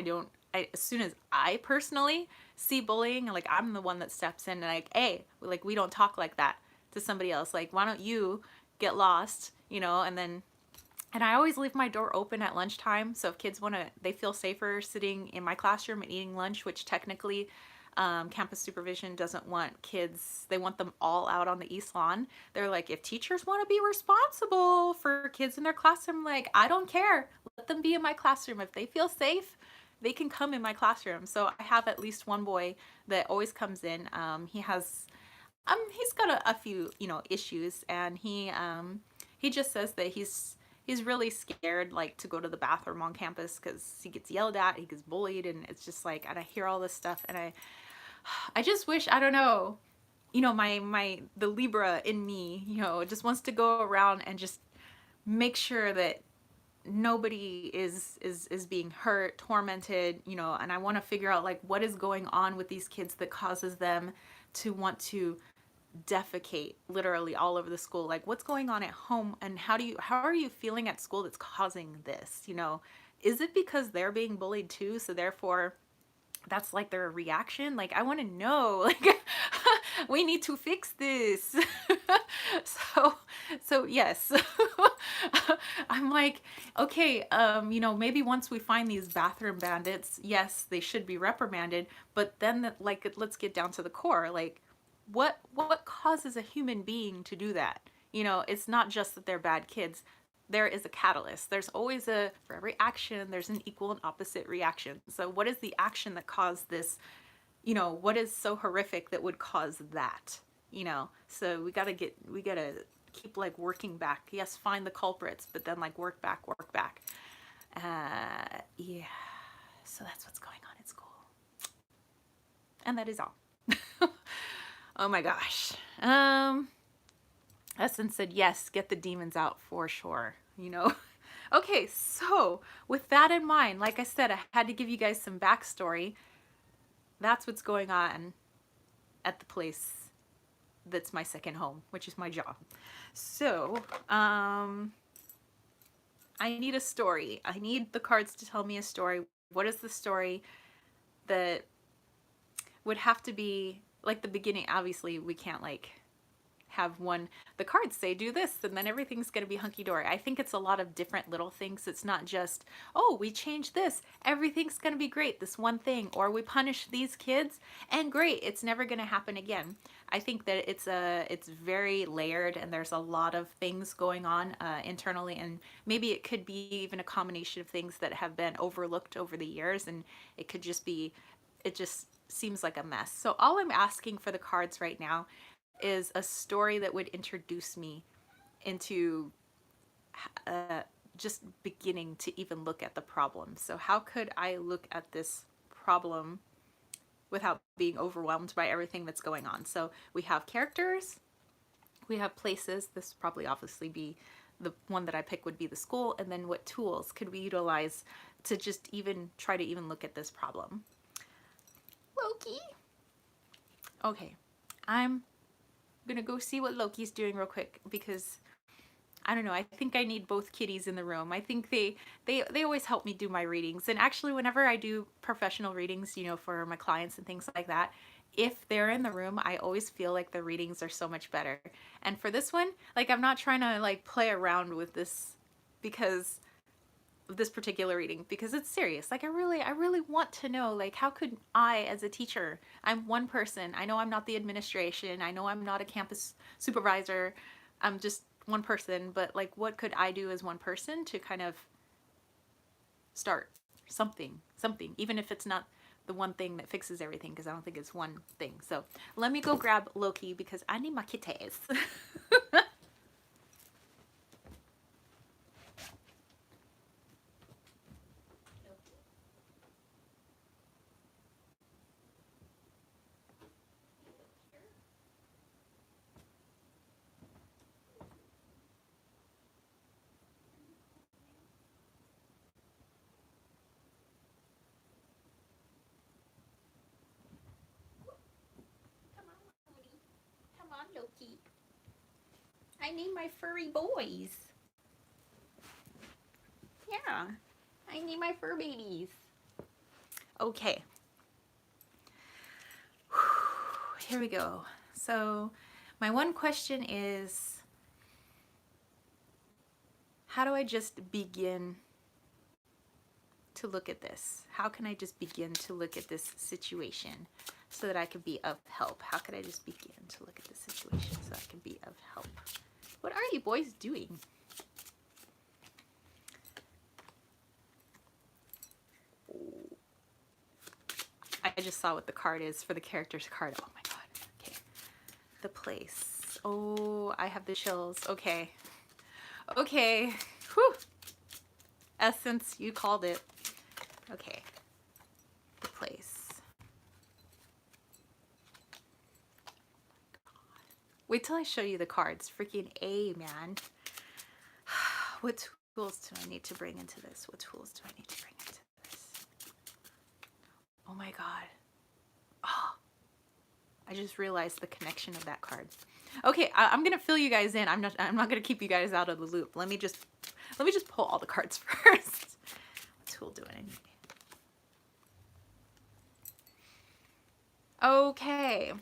don't, as soon as I personally see bullying, like I'm the one that steps in and like, hey, like we don't talk like that to somebody else. Like, why don't you get lost, and I always leave my door open at lunchtime. So if kids they feel safer sitting in my classroom and eating lunch, which technically campus supervision doesn't want kids, they want them all out on the east lawn. They're like, if teachers want to be responsible for kids in their classroom, like, I don't care. Let them be in my classroom. If they feel safe, they can come in my classroom. So I have at least one boy that always comes in. He's got a few, issues, and he just says that he's really scared, like, to go to the bathroom on campus because he gets yelled at, he gets bullied, and it's just like, and I hear all this stuff, and I just wish, I don't know, the Libra in me, just wants to go around and just make sure that nobody is being hurt, tormented, and I want to figure out, like, what is going on with these kids that causes them to want to defecate literally all over the school. Like, what's going on at home, and how are you feeling at school that's causing this? Is it because they're being bullied too, so therefore that's like their reaction? Like, I want to know, like, we need to fix this. so yes. I'm like, okay, maybe once we find these bathroom bandits, yes, they should be reprimanded, but then like, let's get down to the core. Like, what causes a human being to do that? It's not just that they're bad kids. There is a catalyst. There's always for every action, there's an equal and opposite reaction. So what is the action that caused this? What is so horrific that would cause that? So we gotta keep, like, working back. Yes, find the culprits, but then, like, work back. Yeah. So that's what's going on at school. And that is all. Oh my gosh. Essence said, yes, get the demons out for sure, Okay, so with that in mind, like I said, I had to give you guys some backstory. That's what's going on at the place that's my second home, which is my job. So, I need a story. I need the cards to tell me a story. What is the story that would have to be, like, the beginning? Obviously, we can't, like, have the cards say do this and then everything's going to be hunky-dory. I think it's a lot of different little things. It's not just, oh, we changed this, everything's going to be great, this one thing, or we punish these kids and great, it's never going to happen again. I think that it's very layered, and there's a lot of things going on internally, and maybe it could be even a combination of things that have been overlooked over the years, and it just seems like a mess. So all I'm asking for the cards right now is a story that would introduce me into just beginning to even look at the problem. So how could I look at this problem without being overwhelmed by everything that's going on? So we have characters, we have places. This would probably obviously be the one that I pick would be the school. And then what tools could we utilize to just even try to even look at this problem? Loki. Okay, I'm gonna go see what Loki's doing real quick, because I don't know, I think I need both kitties in the room. I think they always help me do my readings. And actually, whenever I do professional readings, for my clients and things like that, if they're in the room, I always feel like the readings are so much better. And for this one, like, I'm not trying to, like, play around with this, because this particular reading because it's serious. Like I really want to know, like, how could I as a teacher, I'm one person. I know I'm not the administration. I know I'm not a campus supervisor. I'm just one person, but like what could I do as one person to kind of start something, even if it's not the one thing that fixes everything, because I don't think it's one thing. So let me go grab Loki because I need my kitties. Come on, Loki. I need my furry boys. Yeah, I need my fur babies. Okay. Here we go. So my one question is, how do I just begin to look at this? How can I just begin to look at this situation so that I can be of help? How could I just begin to look at this situation so I can be of help? What are you boys doing? I just saw what the card is for the character's card. Oh my god. Okay. The place. Oh, I have the chills. Okay. Okay. Whew. Essence, you called it. Okay. The place. Wait till I show you the cards. Freaking A, man. What tools do I need to bring into this? What tools do I need to bring into this? Oh my god. Oh, I just realized the connection of that card. Okay, I'm gonna fill you guys in. I'm not gonna keep you guys out of the loop. Let me just pull all the cards first. What tool do I need? Okay.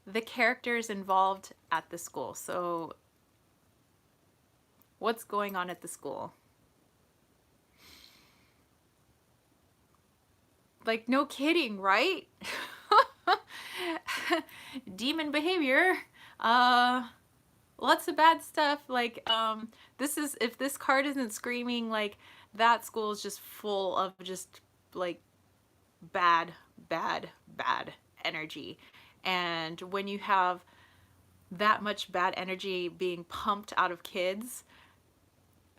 The characters involved at the school. So what's going on at the school? Like, no kidding, right? Demon behavior. Lots of bad stuff. Like, this is, if this card isn't screaming, like, that school is just full of just, like, bad energy. And when you have that much bad energy being pumped out of kids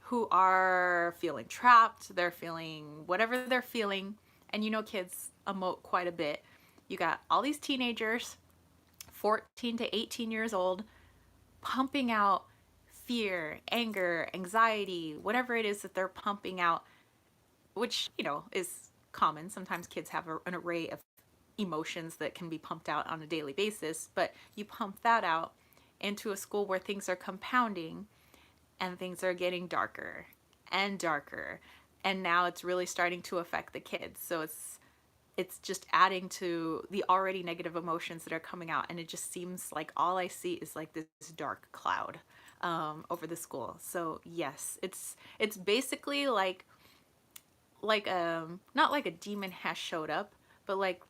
who are feeling trapped, they're feeling whatever they're feeling, and you know kids emote quite a bit. You got all these teenagers, 14 to 18 years old, pumping out fear, anger, anxiety, whatever it is that they're pumping out, which, you know, is common. Sometimes kids have an array of emotions that can be pumped out on a daily basis, but you pump that out into a school where things are compounding and things are getting darker and darker, and now it's really starting to affect the kids. So it's just adding to the already negative emotions that are coming out, and it just seems like all I see is like this dark cloud over the school. So yes, it's basically like not like a demon has showed up, but like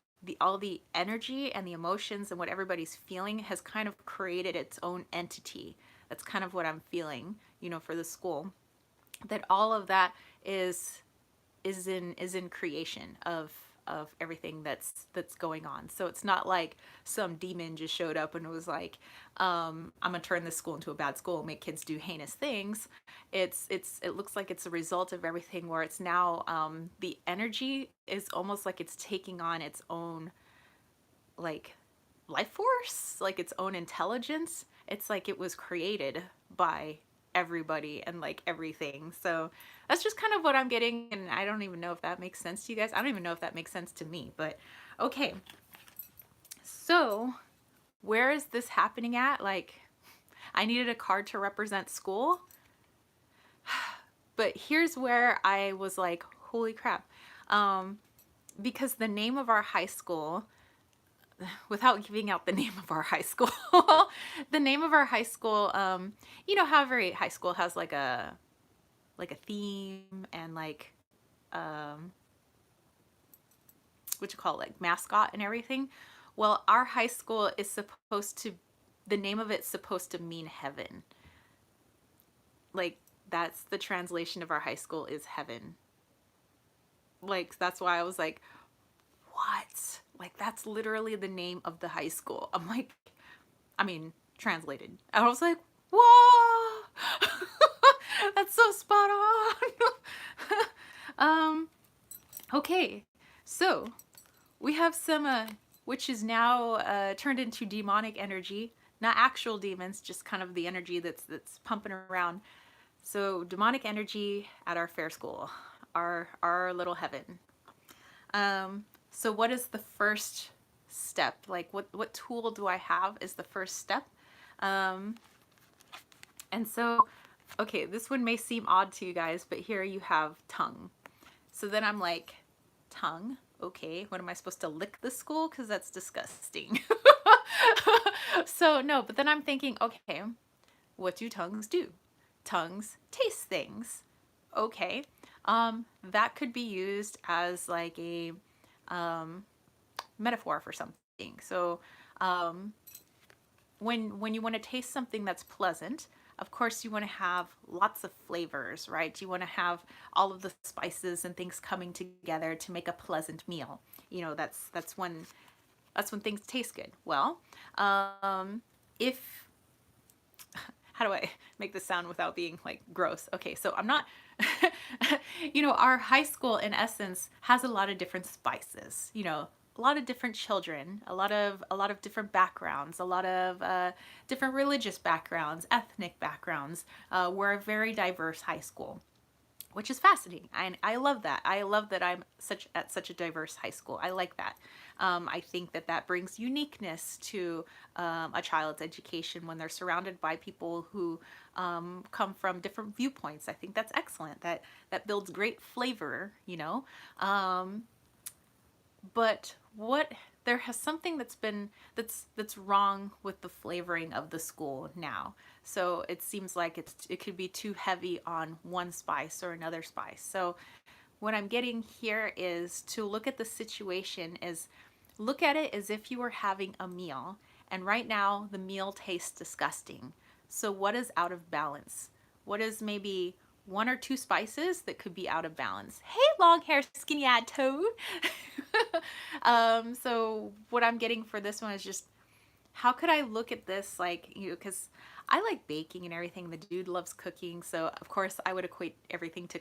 all the energy and the emotions and what everybody's feeling has kind of created its own entity. That's kind of what I'm feeling, you know, for the school. That all of that is in creation of everything that's going on. So it's not like some demon just showed up and was like, I'm gonna turn this school into a bad school and make kids do heinous things. It looks like it's a result of everything, where it's now the energy is almost like it's taking on its own like life force, like its own intelligence. It's like it was created by everybody and like everything. So that's just kind of what I'm getting, and I don't even know if that makes sense to you guys. I don't even know if that makes sense to me, but okay. So where is this happening at? Like, I needed a card to represent school, but here's where I was like, holy crap. Because the name of our high school, without giving out the name of our high school, the name of our high school, you know how every high school has like a like a theme and like what you call it, like mascot and everything. Well, our high school is supposed to, the name of it's supposed to mean heaven. Like that's the translation of our high school is heaven. Like that's why I was like, what? Like that's literally the name of the high school. I'm like, I mean, translated. And I was like, whoa, that's so spot on. Okay, so we have some, which is now turned into demonic energy, not actual demons, just kind of the energy that's pumping around. So demonic energy at our fair school, our little heaven. So what is the first step? Like what tool do I have is the first step? And so, okay, this one may seem odd to you guys, but here you have tongue. So then I'm like, tongue? Okay, what am I supposed to lick the school? Because that's disgusting. So no, but then I'm thinking, okay, what do tongues do? Tongues taste things. Okay, that could be used as like a metaphor for something. So when you want to taste something that's pleasant, of course you want to have lots of flavors, right? You want to have all of the spices and things coming together to make a pleasant meal. You know, that's when things taste good. Well, if how do I make this sound without being like gross? Okay, so I'm not you know, our high school in essence has a lot of different spices, you know, a lot of different children, a lot of different backgrounds, a lot of different religious backgrounds, ethnic backgrounds. We're a very diverse high school, which is fascinating. I love that. I love that I'm at such a diverse high school. I like that. I think that brings uniqueness to a child's education when they're surrounded by people who come from different viewpoints. I think that's excellent. That builds great flavor, you know. But what there has something that's wrong with the flavoring of the school now. So it seems like it could be too heavy on one spice or another spice. So what I'm getting here is to look at the situation is look at it as if you were having a meal, and right now the meal tastes disgusting. So what is out of balance? What is maybe one or two spices that could be out of balance? Hey, long hair, skinny eyed toad. So what I'm getting for this one is just how could I look at this like, you know, because I like baking and everything. The dude loves cooking, so of course I would equate everything to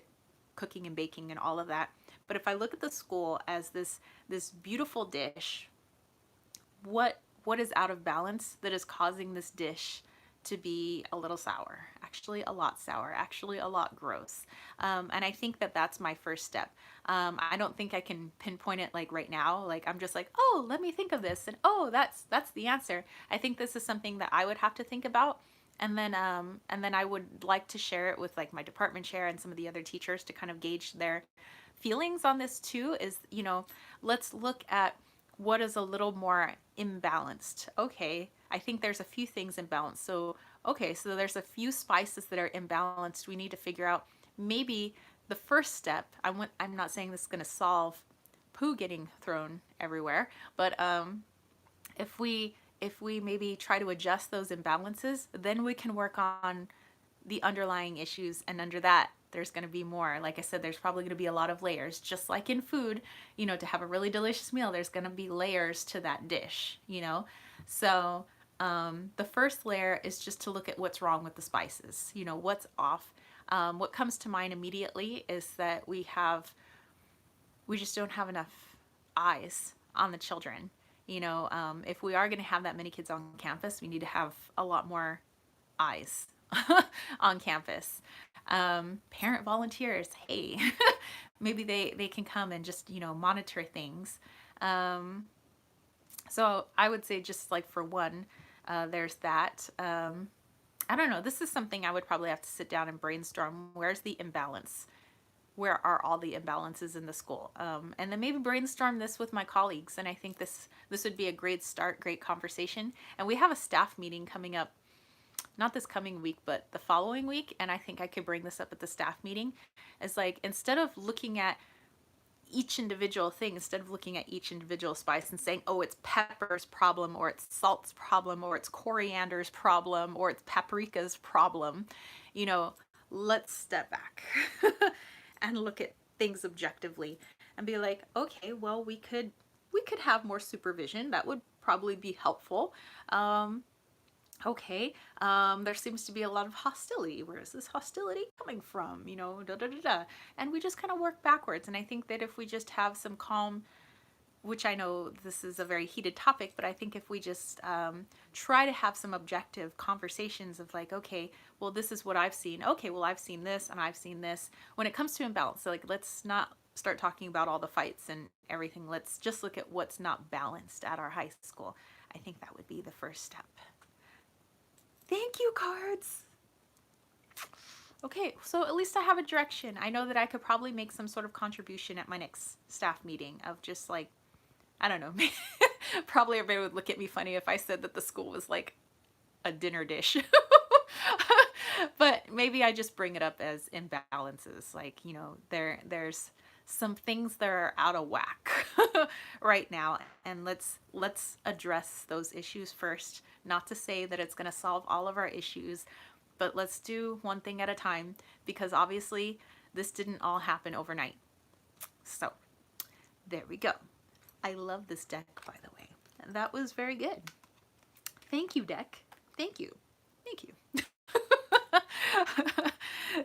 cooking and baking and all of that. But if I look at the school as this beautiful dish, what is out of balance that is causing this dish to be a little sour, actually a lot sour, actually a lot gross. And I think that's my first step. I don't think I can pinpoint it like right now. Like I'm just like, oh, let me think of this, and oh, that's the answer. I think this is something that I would have to think about, and then I would like to share it with like my department chair and some of the other teachers to kind of gauge their feelings on this too. Is, you know, let's look at what is a little more imbalanced. Okay, I think there's a few things imbalanced. So, okay, so there's a few spices that are imbalanced. We need to figure out maybe the first step. I'm not saying this is going to solve poo getting thrown everywhere, but if we maybe try to adjust those imbalances, then we can work on the underlying issues, and under that there's going to be more. Like I said, there's probably going to be a lot of layers, just like in food. You know, to have a really delicious meal, there's going to be layers to that dish, you know. So the first layer is just to look at what's wrong with the spices, you know, what's off. What comes to mind immediately is that we just don't have enough eyes on the children. You know, if we are going to have that many kids on campus, we need to have a lot more eyes on campus. Parent volunteers, hey, maybe they can come and just, you know, monitor things. So I would say just like for one, there's that. I don't know. This is something I would probably have to sit down and brainstorm. Where's the imbalance? Where are all the imbalances in the school? And then maybe brainstorm this with my colleagues. And I think this would be a great start, great conversation. And we have a staff meeting coming up not this coming week, but the following week, and I think I could bring this up at the staff meeting, is like, instead of looking at each individual thing, instead of looking at each individual spice and saying, oh, it's pepper's problem, or it's salt's problem, or it's coriander's problem, or it's paprika's problem, you know, let's step back and look at things objectively and be like, okay, well, we could have more supervision. That would probably be helpful. Okay, there seems to be a lot of hostility. Where is this hostility coming from? You know, da da da da. And we just kind of work backwards. And I think that if we just have some calm, which I know this is a very heated topic, but I think if we just try to have some objective conversations of like, okay, well, this is what I've seen. Okay, well, I've seen this and I've seen this. When it comes to imbalance, so like, let's not start talking about all the fights and everything. Let's just look at what's not balanced at our high school. I think that would be the first step. Thank you, cards. Okay, so at least I have a direction. I know that I could probably make some sort of contribution at my next staff meeting of just like, I don't know, probably everybody would look at me funny if I said that the school was like a dinner dish. But maybe I just bring it up as imbalances. Like, you know, there's some things that are out of whack right now, and let's address those issues first. Not to say that it's going to solve all of our issues, but let's do one thing at a time, because obviously this didn't all happen overnight. So there we go. I love this deck, by the way. That was very good. Thank you, deck. Thank you. Thank you.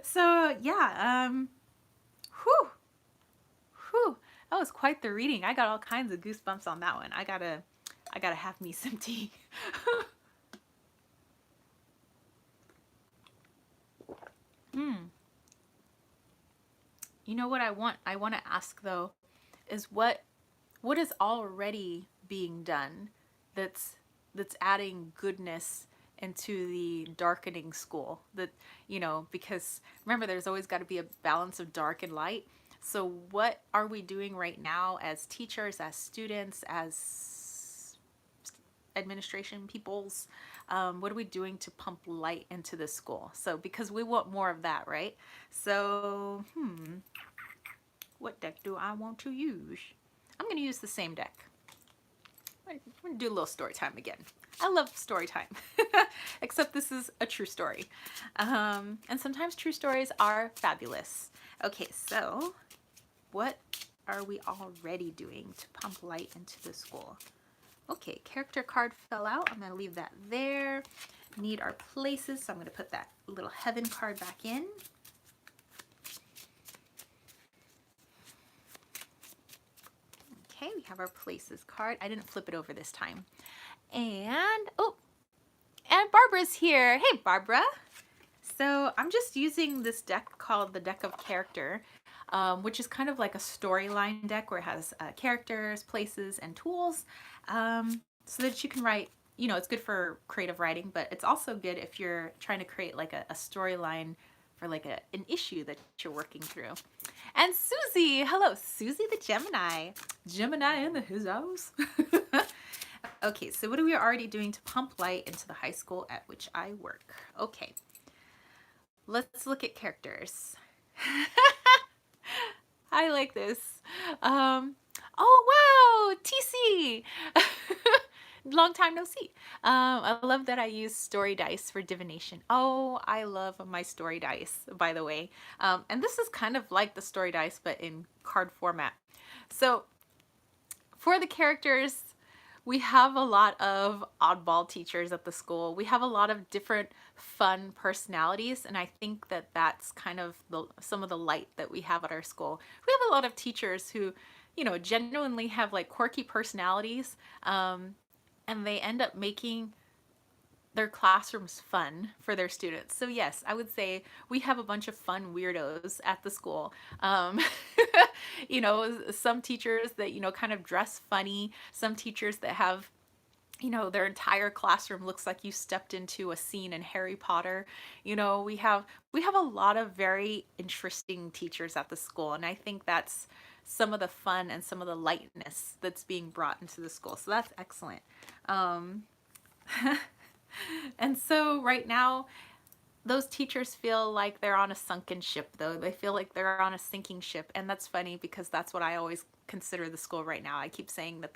So yeah, whew. That was quite the reading. I got all kinds of goosebumps on that one. I gotta have me some tea. You know what I want to ask though is what is already being done that's adding goodness into the darkening school. That, you know, because remember, there's always got to be a balance of dark and light. So what are we doing right now as teachers, as students, as administration peoples? What are we doing to pump light into the school? So because we want more of that, right? So, what deck do I want to use? I'm going to use the same deck. I'm going to do a little story time again. I love story time, except this is a true story. And sometimes true stories are fabulous. Okay, so what are we already doing to pump light into the school? Okay, character card fell out. I'm going to leave that there. Need our places, so I'm going to put that little heaven card back in. Okay, we have our places card. I didn't flip it over this time. And, oh, and Barbara's here. Hey, Barbara. So I'm just using this deck called the Deck of Character, which is kind of like a storyline deck where it has characters, places, and tools, so that you can write, you know, it's good for creative writing, but it's also good if you're trying to create like a storyline for like an issue that you're working through. And Susie, hello, Susie the Gemini. Gemini in his house. Okay, so what are we already doing to pump light into the high school at which I work? Okay, let's look at characters. I like this. Oh, wow, TC. Long time no see. I love that I use story dice for divination. Oh, I love my story dice, by the way. And this is kind of like the story dice, but in card format. So for the characters, we have a lot of oddball teachers at the school. We have a lot of different fun personalities, and I think that that's kind of some of the light that we have at our school. We have a lot of teachers who, you know, genuinely have like quirky personalities, and they end up making their classrooms fun for their students. So yes, I would say we have a bunch of fun weirdos at the school. You know, some teachers that, you know, kind of dress funny, some teachers that have, you know, their entire classroom looks like you stepped into a scene in Harry Potter. You know, we have a lot of very interesting teachers at the school, and I think that's some of the fun and some of the lightness that's being brought into the school. So that's excellent. And so right now, those teachers feel like they're on a sunken ship, though. They feel like they're on a sinking ship. And that's funny because that's what I always consider the school right now. I keep saying that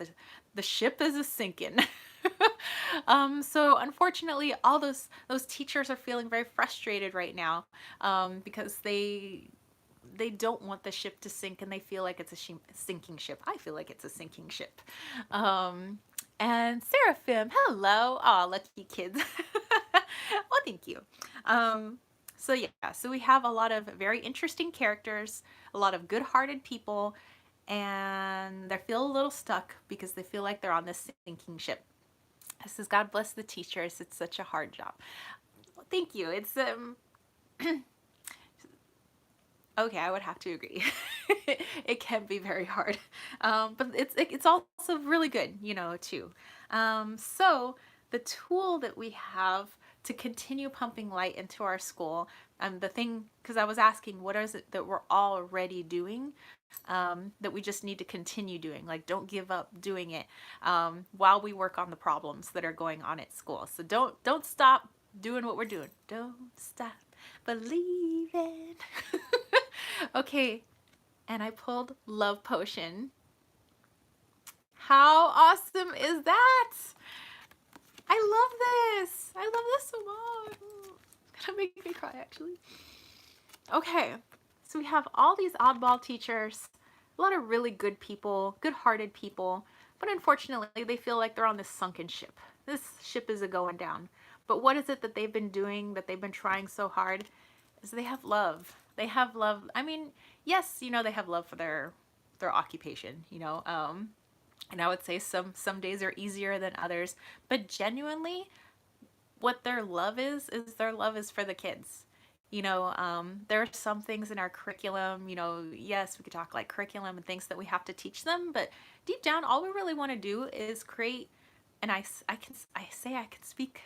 the ship is a sinking. So unfortunately, all those teachers are feeling very frustrated right now, because they don't want the ship to sink, and they feel like it's a sinking ship. I feel like it's a sinking ship. Um, and Seraphim, hello. Aw, lucky kids. Well, thank you. Um, so yeah, so we have a lot of very interesting characters, a lot of good-hearted people, and they feel a little stuck because they feel like they're on this sinking ship. It says, God bless the teachers. It's such a hard job. Well, thank you. It's okay, I would have to agree. It can be very hard, but it's also really good, too. So the tool that we have to continue pumping light into our school, the thing, because I was asking, what is it that we're already doing, that we just need to continue doing? Like, don't give up doing it, while we work on the problems that are going on at school. So don't stop doing what we're doing. Don't stop believing. Okay, and I pulled Love Potion. How awesome is that? I love this. I love this so much. It's gonna make me cry, actually. Okay, so we have all these oddball teachers, a lot of really good people, good-hearted people, but unfortunately they feel like they're on this sunken ship. This ship is going down. But what is it that they've been doing, that they've been trying so hard? Is they have love. They have love. I mean, yes, they have love for their occupation, and I would say some days are easier than others, but genuinely what their love is their love is for the kids. There are some things in our curriculum, yes, we could talk like curriculum and things that we have to teach them, but deep down, all we really want to do is create, and I say I can speak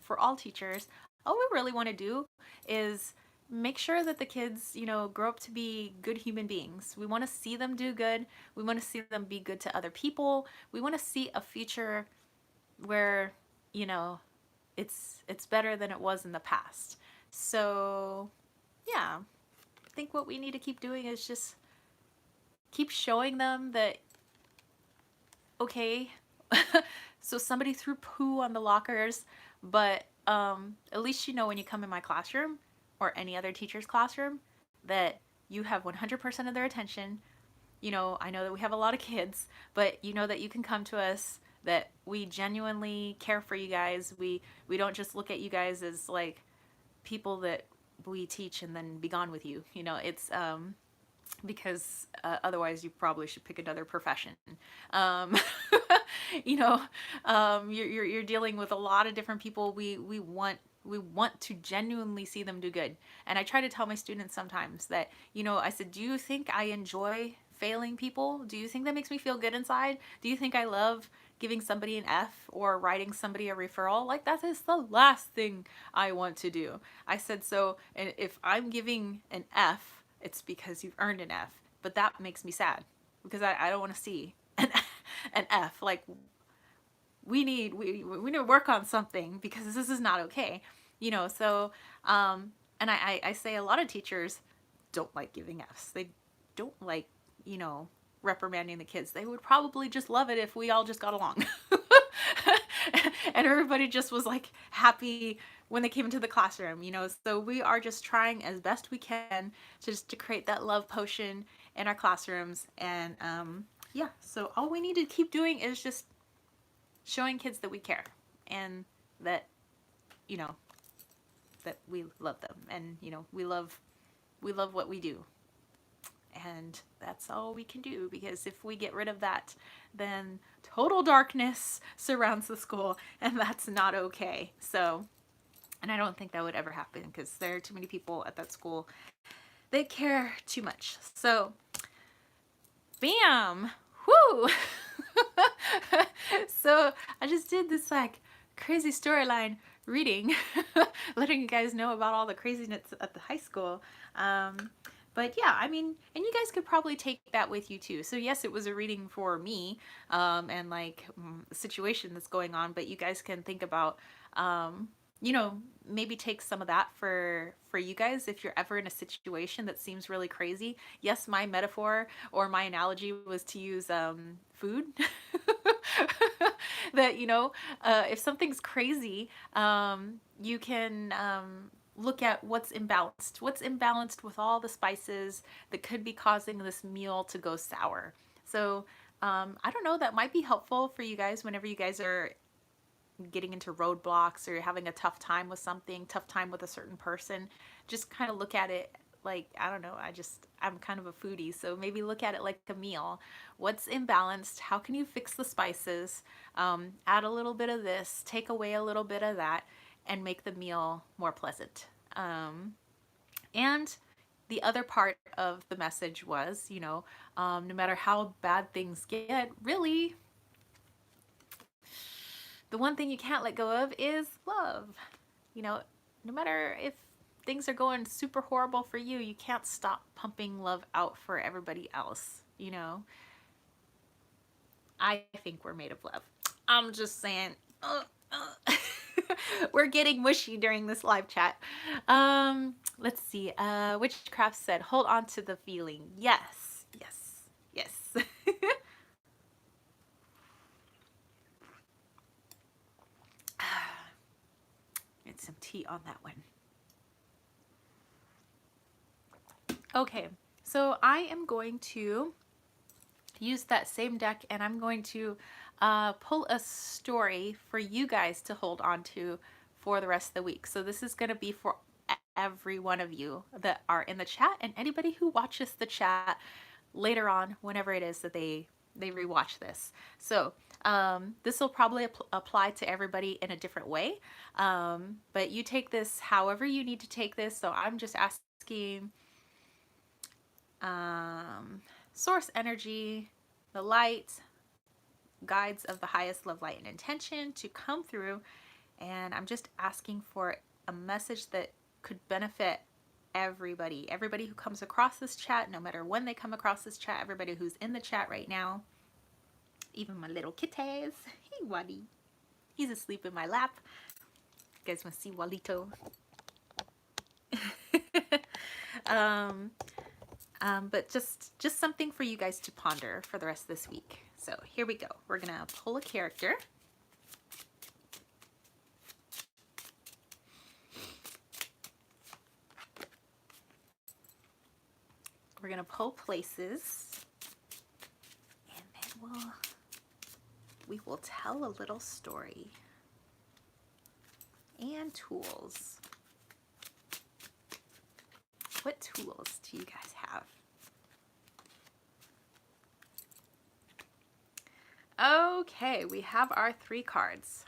for all teachers, all we really want to do is make sure that the kids, grow up to be good human beings. We want to see them do good. We want to see them be good to other people. We want to see a future where, you know, it's better than it was in the past. So, yeah, I think what we need to keep doing is just keep showing them that, okay, so somebody threw poo on the lockers, but at least when you come in my classroom or any other teacher's classroom that you have 100% of their attention. I know that we have a lot of kids, but that you can come to us, that we genuinely care for you guys. We don't just look at you guys as like people that we teach and then be gone with you. It's because otherwise you probably should pick another profession. Um, you're dealing with a lot of different people. We want to genuinely see them do good. And I try to tell my students sometimes that, I said, do you think I enjoy failing people? Do you think that makes me feel good inside? Do you think I love giving somebody an F or writing somebody a referral? Like, that is the last thing I want to do. I said, so, and if I'm giving an F, it's because you've earned an F. But that makes me sad because I don't want to see an F. Like, we need to work on something because this is not okay. So and I say a lot of teachers don't like giving Fs. They don't like, reprimanding the kids. They would probably just love it if we all just got along. And everybody just was like happy when they came into the classroom. So we are just trying as best we can to create that love potion in our classrooms. And yeah, so all we need to keep doing is just showing kids that we care and that, that we love them, and we love what we do. And that's all we can do, because if we get rid of that, then total darkness surrounds the school, and that's not okay. So, and I don't think that would ever happen because there are too many people at that school that care too much. So, bam! Whoo! So I just did this like crazy storyline reading, letting you guys know about all the craziness at the high school. But yeah, I mean, and you guys could probably take that with you too. So yes, it was a reading for me, and like the situation that's going on, but you guys can think about um, maybe take some of that for you guys if you're ever in a situation that seems really crazy. Yes, my metaphor or my analogy was to use food. That if something's crazy, you can look at what's imbalanced with all the spices that could be causing this meal to go sour. So I don't know, that might be helpful for you guys whenever you guys are getting into roadblocks or you're having a tough time with something, tough time with a certain person. Just kind of look at it like, I don't know, I'm kind of a foodie, so maybe look at it like a meal. What's imbalanced? How can you fix the spices? Add a little bit of this, take away a little bit of that, and make the meal more pleasant. And the other part of the message was, no matter how bad things get, really, the one thing you can't let go of is love. No matter if things are going super horrible for you, you can't stop pumping love out for everybody else. I think we're made of love. I'm just saying. We're getting mushy during this live chat. Let's see. Witchcraft said, hold on to the feeling. Yes, yes, yes. Get some tea on that one. Okay, so I am going to use that same deck and I'm going to pull a story for you guys to hold on to for the rest of the week. So this is going to be for every one of you that are in the chat and anybody who watches the chat later on, whenever it is that they rewatch this. So this will probably apply to everybody in a different way, but you take this however you need to take this. So I'm just asking source energy, the light, guides of the highest love, light, and intention to come through, and I'm just asking for a message that could benefit everybody who comes across this chat, no matter when they come across this chat, everybody who's in the chat right now, even my little kitties. Hey Wally, he's asleep in my lap. You guys want to see Walito? But just something for you guys to ponder for the rest of this week. So here we go. We're gonna pull a character. We're gonna pull places, and then we will tell a little story. And tools. What tools do you guys have? Okay, we have our 3 cards.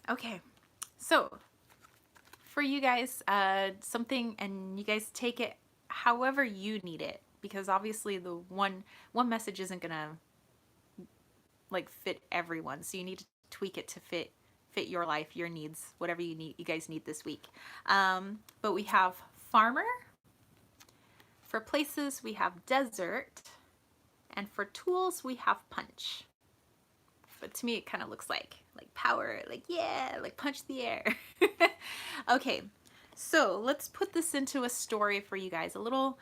Okay, so for you guys, something, and you guys take it however you need it, because obviously the one message isn't gonna like fit everyone, so you need to tweak it to fit your life, your needs, whatever you guys need this week. But we have farmer. For places, we have desert. And for tools, we have punch. But to me, it kind of looks like power, like, yeah, like punch the air. Okay, so let's put this into a story for you guys. A little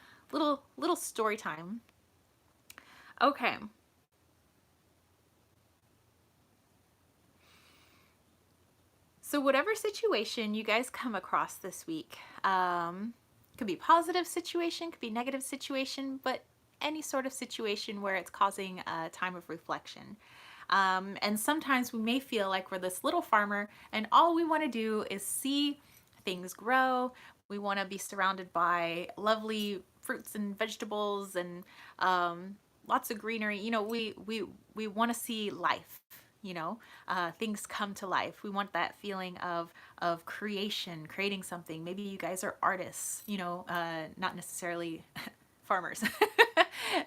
story time. Okay. So whatever situation you guys come across this week, could be positive situation, could be negative situation, but any sort of situation where it's causing a time of reflection. And sometimes we may feel like we're this little farmer and all we want to do is see things grow. We want to be surrounded by lovely fruits and vegetables and lots of greenery. We want to see life. Things come to life. We want that feeling of creating something. Maybe you guys are artists, not necessarily farmers.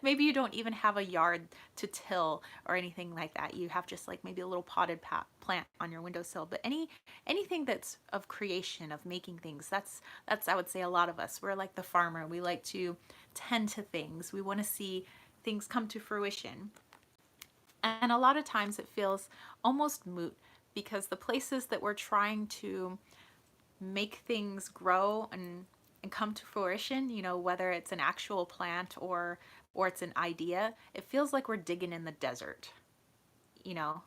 Maybe you don't even have a yard to till or anything like that. You have just like maybe a little potted plant on your windowsill. But anything that's of creation, of making things, that's I would say a lot of us. We're like the farmer. We like to tend to things. We want to see things come to fruition. And a lot of times it feels almost moot because the places that we're trying to make things grow and come to fruition, you know, whether it's an actual plant or it's an idea, it feels like we're digging in the desert. You know,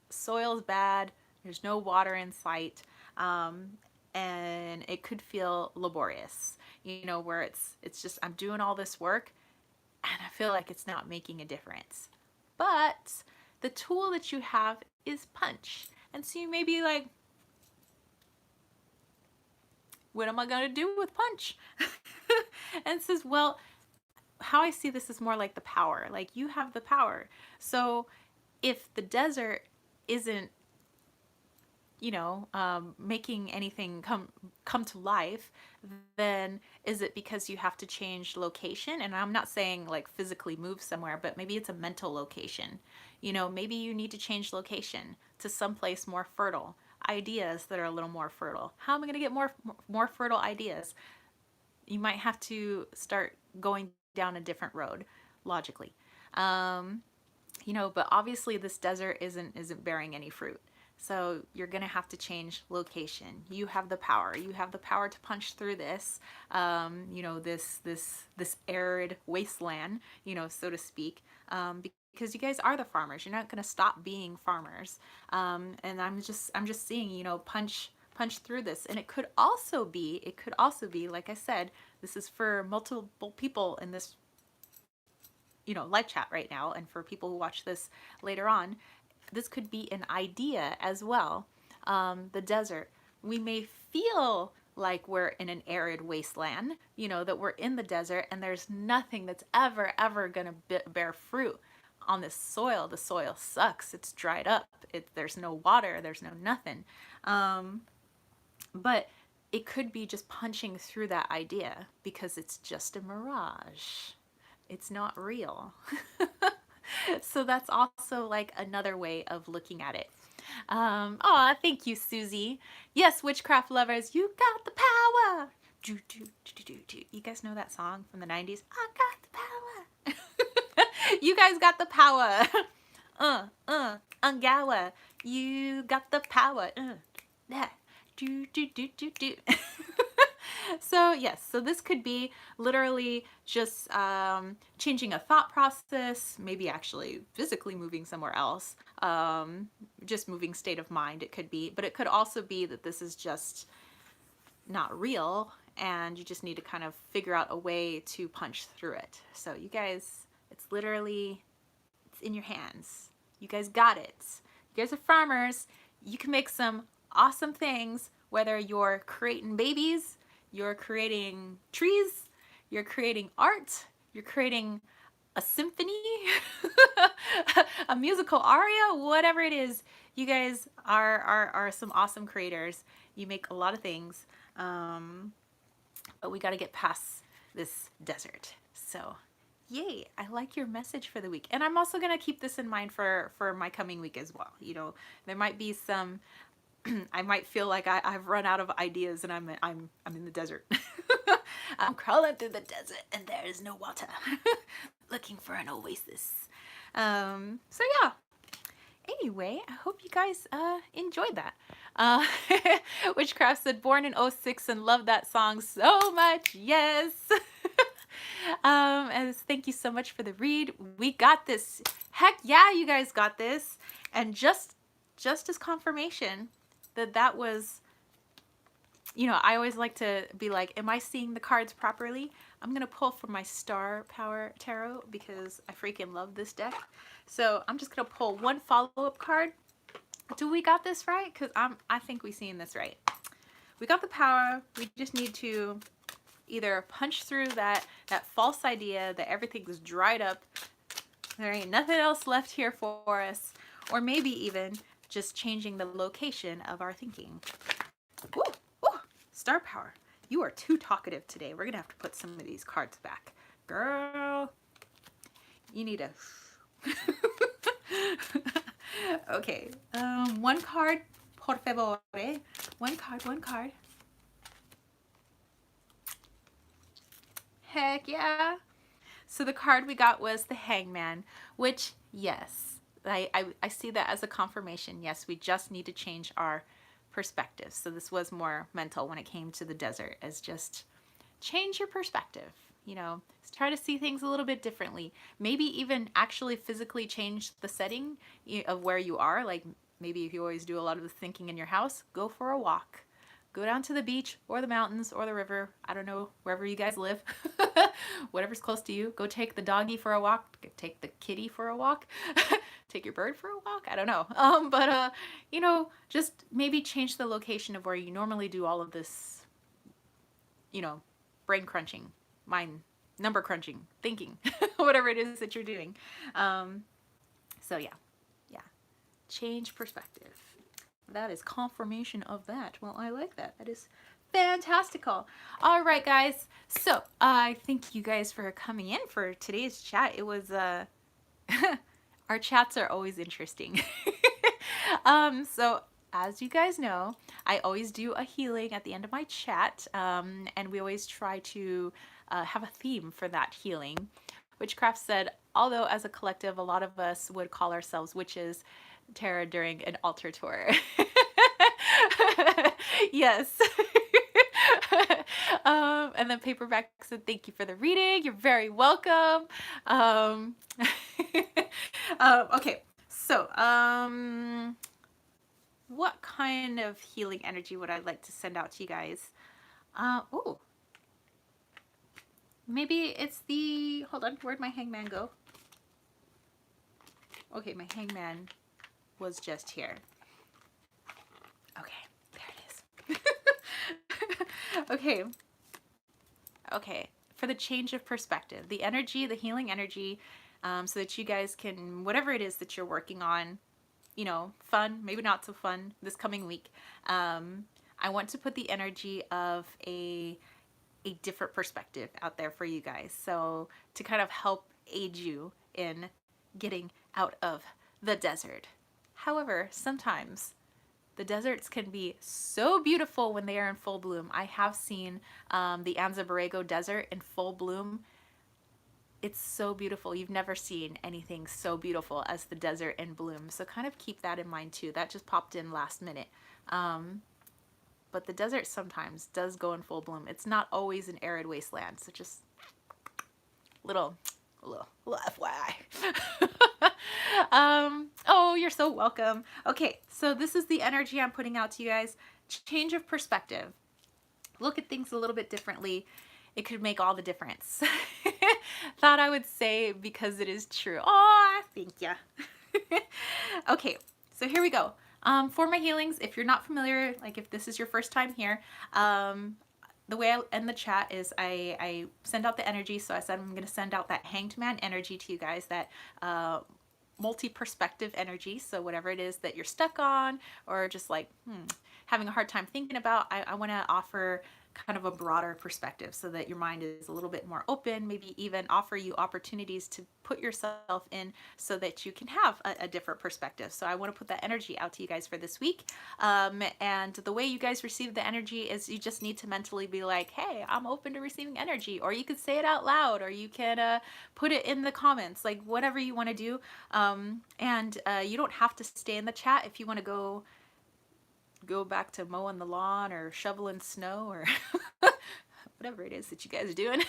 soil's bad, there's no water in sight, and it could feel laborious, you know, where it's just I'm doing all this work and I feel like it's not making a difference. But the tool that you have is punch. And so you may be like, what am I going to do with punch? And it says, well, how I see this is more like the power. Like you have the power. So if the desert isn't, you know, making anything come to life, then is it because you have to change location? And I'm not saying like physically move somewhere, but maybe it's a mental location. You know, maybe you need to change location to someplace more fertile. Ideas that are a little more fertile. How am I going to get more fertile ideas? You might have to start going down a different road, logically. You know, but obviously this desert isn't bearing any fruit. So you're gonna have to change location. You have the power. You have the power to punch through this, you know, this arid wasteland, you know, so to speak, because you guys are the farmers. You're not gonna stop being farmers. And I'm just seeing, you know, punch through this. And it could also be, like I said, this is for multiple people in this, you know, live chat right now, and for people who watch this later on. This could be an idea as well. The desert. We may feel like we're in an arid wasteland, you know, that we're in the desert and there's nothing that's ever gonna bear fruit on this soil. The soil sucks. It's dried up. There's no water. There's no nothing. But it could be just punching through that idea because it's just a mirage. It's not real. So that's also like another way of looking at it. Aw, thank you, Susie. Yes, witchcraft lovers, you got the power. You guys know that song from the 90s? I got the power. You guys got the power. Ungawa, you got the power. Yeah. Do. So yes, so this could be literally just changing a thought process, maybe actually physically moving somewhere else, just moving state of mind it could be, but it could also be that this is just not real and you just need to kind of figure out a way to punch through it. So you guys, it's literally, it's in your hands. You guys got it. You guys are farmers. You can make some awesome things, whether you're creating babies, you're creating trees, you're creating art, you're creating a symphony, a musical aria, whatever it is. You guys are some awesome creators. You make a lot of things, but we got to get past this desert. So yay, I like your message for the week. And I'm also going to keep this in mind for my coming week as well. You know, there might be some, I might feel like I've run out of ideas and I'm in the desert. I'm crawling through the desert and there is no water. Looking for an oasis. So yeah. Anyway, I hope you guys enjoyed that. Witchcraft said, born in '06 and love that song so much. Yes. And thank you so much for the read. We got this. Heck yeah, you guys got this. And just as confirmation that was, you know, I always like to be like, am I seeing the cards properly? I'm going to pull from my Star Power Tarot because I freaking love this deck. So I'm just going to pull one follow-up card. Do we got this right? Because I think we seen this right. We got the power. We just need to either punch through that false idea that everything's dried up. There ain't nothing else left here for us. Or maybe even just changing the location of our thinking. Woo, woo. Star Power, you are too talkative today. We're going to have to put some of these cards back Girl, you need a... Okay, one card, por favor. One card, one card. Heck yeah. So the card we got was the Hangman, which, yes, I see that as a confirmation. Yes, we just need to change our perspective. So this was more mental when it came to the desert, as just change your perspective. You know, try to see things a little bit differently. Maybe even actually physically change the setting of where you are. Like maybe if you always do a lot of the thinking in your house, go for a walk. Go down to the beach or the mountains or the river. I don't know, wherever you guys live. Whatever's close to you. Go take the doggy for a walk. Take the kitty for a walk. Take your bird for a walk. I don't know. But you know, just maybe change the location of where you normally do all of this, you know, brain crunching, mind number crunching, thinking, whatever it is that you're doing. So yeah, change perspective. That is confirmation of that. Well, I like that. That is fantastical. All right, guys. So I thank you guys for coming in for today's chat. It was our chats are always interesting. So as you guys know, I always do a healing at the end of my chat, and we always try to have a theme for that healing. Witchcraft said, although as a collective, a lot of us would call ourselves witches, Tara during an altar tour. Yes. And then Paperback said, thank you for the reading. You're very welcome. Okay, so what kind of healing energy would I like to send out to you guys? Oh, maybe it's the, hold on, where'd my hangman go? Okay, my hangman was just here. Okay, there it is. Okay. Okay, for the change of perspective, the energy, the healing energy, so that you guys can, whatever it is that you're working on, you know, fun, maybe not so fun this coming week. I want to put the energy of a different perspective out there for you guys. So to kind of help aid you in getting out of the desert. However, sometimes the deserts can be so beautiful when they are in full bloom. I have seen the Anza Borrego Desert in full bloom. It's so beautiful. You've never seen anything so beautiful as the desert in bloom. So kind of keep that in mind too. That just popped in last minute. But the desert sometimes does go in full bloom. It's not always an arid wasteland. So just little FYI. Oh, you're so welcome. Okay, so this is the energy I'm putting out to you guys. Change of perspective. Look at things a little bit differently. It could make all the difference. Thought I would say because it is true. Oh, thank ya. Okay, so here we go. For my healings, if you're not familiar, like if this is your first time here, the way I end the chat is I send out the energy. So I said I'm going to send out that hanged man energy to you guys, that multi-perspective energy. So whatever it is that you're stuck on or just like having a hard time thinking about, I want to offer kind of a broader perspective so that your mind is a little bit more open, maybe even offer you opportunities to put yourself in so that you can have a different perspective. So I want to put that energy out to you guys for this week. And the way you guys receive the energy is you just need to mentally be like, hey, I'm open to receiving energy, or you could say it out loud, or you can put it in the comments, like whatever you want to do. And you don't have to stay in the chat if you want to go back to mowing the lawn or shoveling snow or whatever it is that you guys are doing.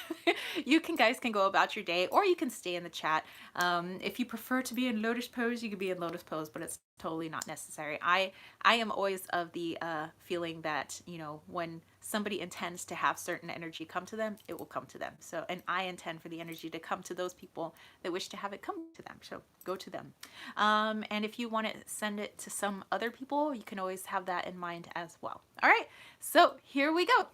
You guys can go about your day, or you can stay in the chat. If you prefer to be in lotus pose, you can be in lotus pose, but it's totally not necessary. I am always of the feeling that, you know, when somebody intends to have certain energy come to them, it will come to them. So, and I intend for the energy to come to those people that wish to have it come to them. So go to them. And if you want to send it to some other people, you can always have that in mind as well. All right, so here we go.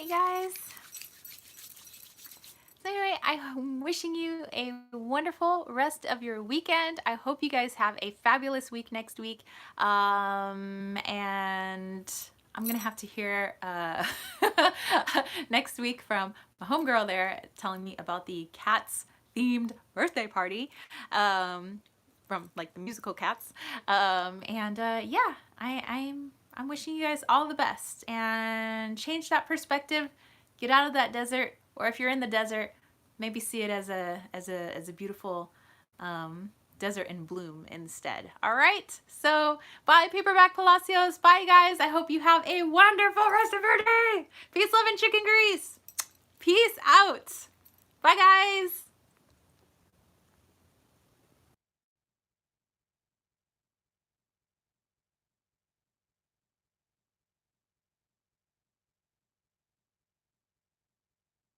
right, guys. So anyway, I'm wishing you a wonderful rest of your weekend. I hope you guys have a fabulous week next week. And I'm gonna have to hear next week from my homegirl there telling me about the Cats themed birthday party. From like the musical Cats. Yeah, I'm wishing you guys all the best and change that perspective. Get out of that desert, or if you're in the desert, maybe see it as a beautiful desert in bloom instead. All right. So bye, paperback Palacios. Bye, guys. I hope you have a wonderful rest of your day. Peace, love, and chicken grease. Peace out. Bye, guys.